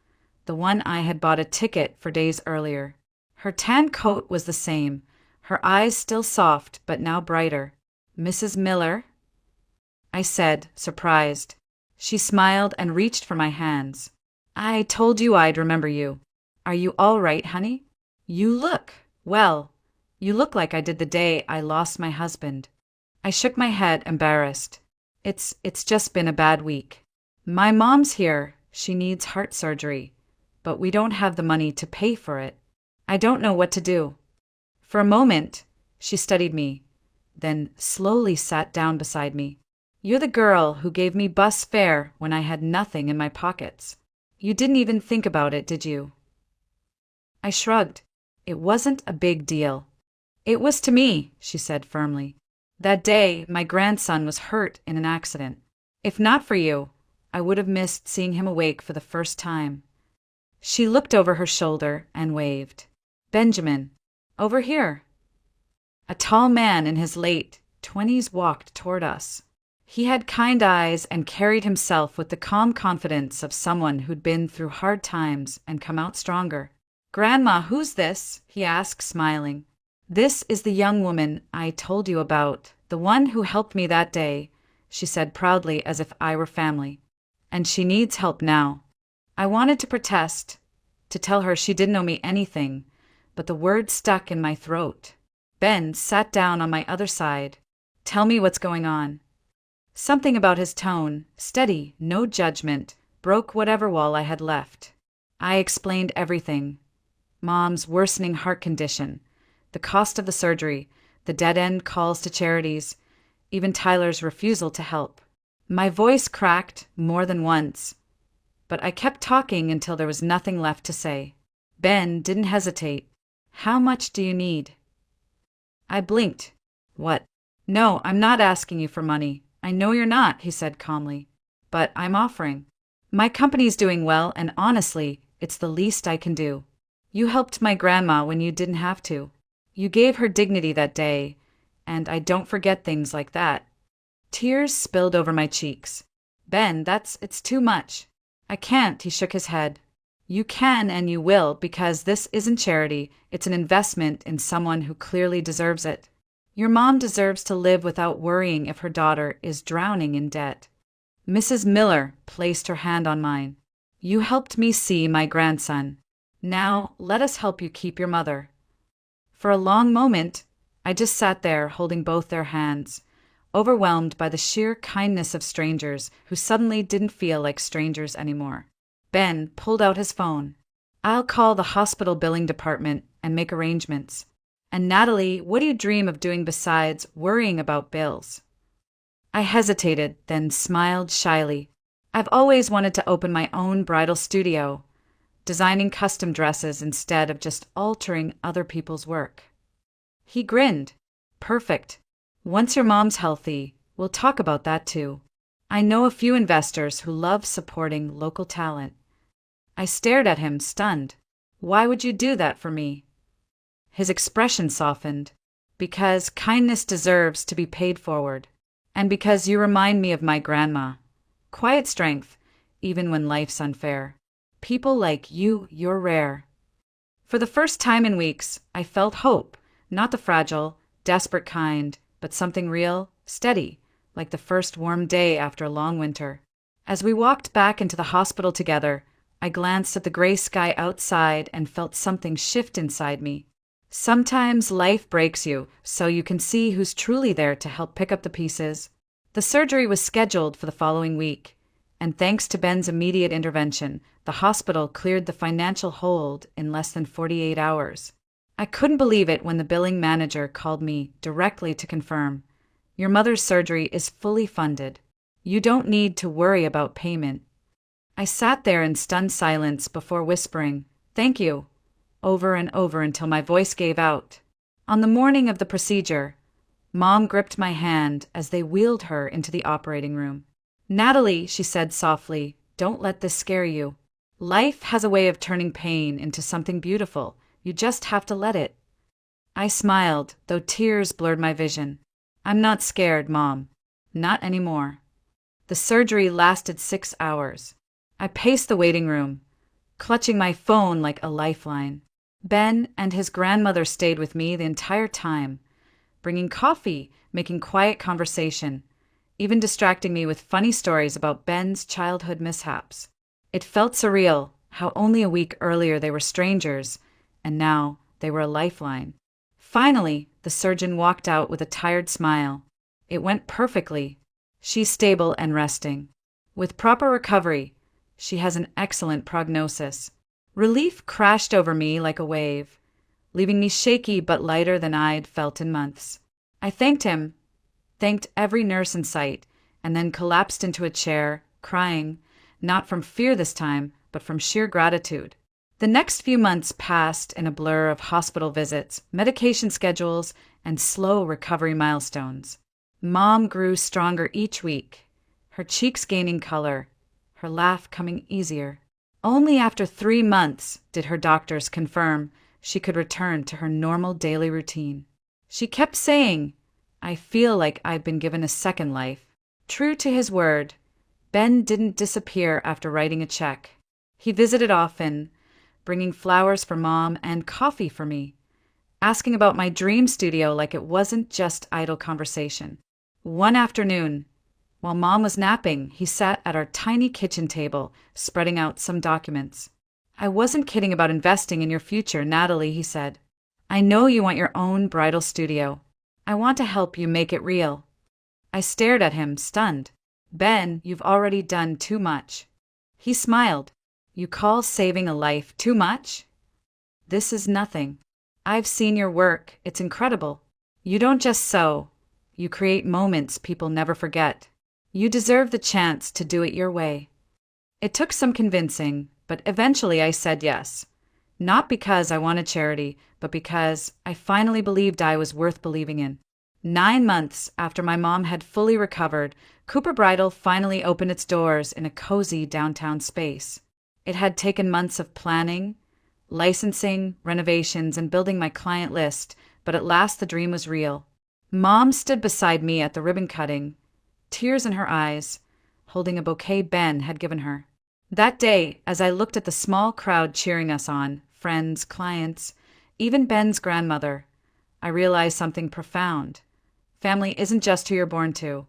the one I had bought a ticket for days earlier. Her tan coat was the same, her eyes still soft but now brighter. Mrs. Miller? I said, surprised. She smiled and reached for my hands. I told you I'd remember you. Are you all right, honey? You look like I did the day I lost my husband. I shook my head, embarrassed. It's just been a bad week. My mom's here. She needs heart surgery, but we don't have the money to pay for it. I don't know what to do. For a moment, she studied me, then slowly sat down beside me. You're the girl who gave me bus fare when I had nothing in my pockets. You didn't even think about it, did you? I shrugged. It wasn't a big deal. It was to me, she said firmly. That day, my grandson was hurt in an accident. If not for you, I would have missed seeing him awake for the first time. She looked over her shoulder and waved. Benjamin, over here. A tall man in his late 20s walked toward us. He had kind eyes and carried himself with the calm confidence of someone who'd been through hard times and come out stronger. Grandma, who's this? He asked, smiling. This is the young woman I told you about, the one who helped me that day, she said proudly as if I were family. And she needs help now. I wanted to protest, to tell her she didn't owe me anything, but the words stuck in my throat. Ben sat down on my other side. Tell me what's going on. Something about his tone, steady, no judgment, broke whatever wall I had left. I explained everything. Mom's worsening heart condition, the cost of the surgery, the dead-end calls to charities, even Tyler's refusal to help. My voice cracked more than once, but I kept talking until there was nothing left to say. Ben didn't hesitate. How much do you need? I blinked. What? No, I'm not asking you for money. I know you're not, he said calmly. But I'm offering. My company's doing well, and honestly, it's the least I can do. You helped my grandma when you didn't have to. You gave her dignity that day, and I don't forget things like that. Tears spilled over my cheeks. Ben, it's too much. I can't, he shook his head. You can and you will, because this isn't charity, it's an investment in someone who clearly deserves it. Your mom deserves to live without worrying if her daughter is drowning in debt. Mrs. Miller placed her hand on mine. You helped me see my grandson. Now let us help you keep your mother. For a long moment, I just sat there holding both their hands, overwhelmed by the sheer kindness of strangers who suddenly didn't feel like strangers anymore. Ben pulled out his phone. I'll call the hospital billing department and make arrangements. And Natalie, what do you dream of doing besides worrying about bills? I hesitated, then smiled shyly. I've always wanted to open my own bridal studio, designing custom dresses instead of just altering other people's work. He grinned. Perfect. Once your mom's healthy, we'll talk about that too. I know a few investors who love supporting local talent. I stared at him, stunned. Why would you do that for me? His expression softened. Because kindness deserves to be paid forward. And because you remind me of my grandma. Quiet strength, even when life's unfair. People like you, you're rare. For the first time in weeks, I felt hope, not the fragile, desperate kind, but something real, steady, like the first warm day after a long winter. As we walked back into the hospital together, I glanced at the gray sky outside and felt something shift inside me. Sometimes life breaks you, so you can see who's truly there to help pick up the pieces. The surgery was scheduled for the following week, and thanks to Ben's immediate intervention, the hospital cleared the financial hold in less than 48 hours. I couldn't believe it when the billing manager called me directly to confirm, "Your mother's surgery is fully funded. You don't need to worry about payment." I sat there in stunned silence before whispering, "Thank you," over and over until my voice gave out. On the morning of the procedure, Mom gripped my hand as they wheeled her into the operating room. "Natalie," she said softly, "don't let this scare you. Life has a way of turning pain into something beautiful. You just have to let it." I smiled, though tears blurred my vision. "I'm not scared, Mom. Not anymore." The surgery lasted 6 hours. I paced the waiting room, clutching my phone like a lifeline. Ben and his grandmother stayed with me the entire time, bringing coffee, making quiet conversation, even distracting me with funny stories about Ben's childhood mishaps. It felt surreal how only a week earlier they were strangers, and now they were a lifeline. Finally, the surgeon walked out with a tired smile. "It went perfectly. She's stable and resting. With proper recovery, she has an excellent prognosis." Relief crashed over me like a wave, leaving me shaky but lighter than I'd felt in months. I thanked him, thanked every nurse in sight, and then collapsed into a chair, crying, not from fear this time, but from sheer gratitude. The next few months passed in a blur of hospital visits, medication schedules, and slow recovery milestones. Mom grew stronger each week, her cheeks gaining color, her laugh coming easier. Only after 3 months did her doctors confirm she could return to her normal daily routine. She kept saying, "I feel like I've been given a second life." True to his word, Ben didn't disappear after writing a check. He visited often, bringing flowers for Mom and coffee for me, asking about my dream studio like it wasn't just idle conversation. One afternoon, while Mom was napping, he sat at our tiny kitchen table, spreading out some documents. "I wasn't kidding about investing in your future, Natalie," he said. "I know you want your own bridal studio. I want to help you make it real." I stared at him, stunned. "Ben, you've already done too much." He smiled. "You call saving a life too much? This is nothing. I've seen your work. It's incredible. You don't just sew. You create moments people never forget. You deserve the chance to do it your way." It took some convincing, but eventually I said yes. Not because I wanted charity, but because I finally believed I was worth believing in. 9 months after my mom had fully recovered, Cooper Bridal finally opened its doors in a cozy downtown space. It had taken months of planning, licensing, renovations, and building my client list, but at last the dream was real. Mom stood beside me at the ribbon cutting, tears in her eyes, holding a bouquet Ben had given her. That day, as I looked at the small crowd cheering us on, friends, clients, even Ben's grandmother, I realized something profound. Family isn't just who you're born to.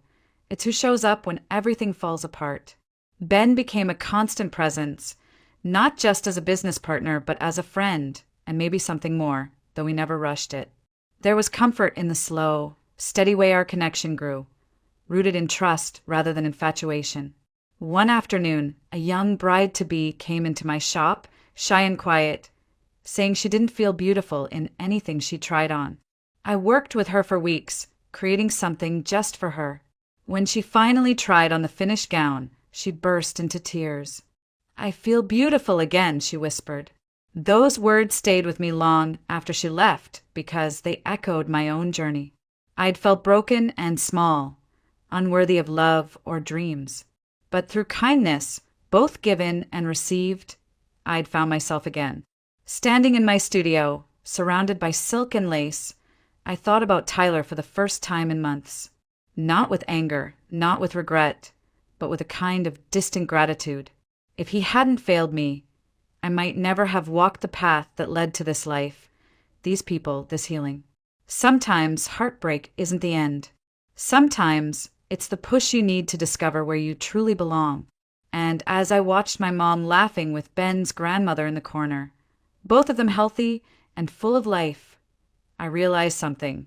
It's who shows up when everything falls apart. Ben became a constant presence, not just as a business partner, but as a friend, and maybe something more, though we never rushed it. There was comfort in the slow, steady way our connection grew, rooted in trust rather than infatuation. One afternoon, a young bride-to-be came into my shop, shy and quiet, saying she didn't feel beautiful in anything she tried on. I worked with her for weeks, creating something just for her. When she finally tried on the finished gown, she burst into tears. "I feel beautiful again," she whispered. Those words stayed with me long after she left because they echoed my own journey. I'd felt broken and small, unworthy of love or dreams. But through kindness, both given and received, I'd found myself again. Standing in my studio, surrounded by silk and lace, I thought about Tyler for the first time in months. Not with anger, not with regret, but with a kind of distant gratitude. If he hadn't failed me, I might never have walked the path that led to this life, these people, this healing. Sometimes heartbreak isn't the end. Sometimes it's the push you need to discover where you truly belong. And as I watched my mom laughing with Ben's grandmother in the corner, both of them healthy and full of life, I realized something.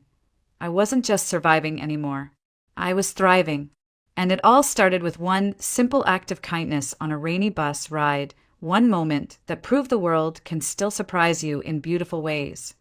I wasn't just surviving anymore. I was thriving. And it all started with one simple act of kindness on a rainy bus ride, one moment that proved the world can still surprise you in beautiful ways.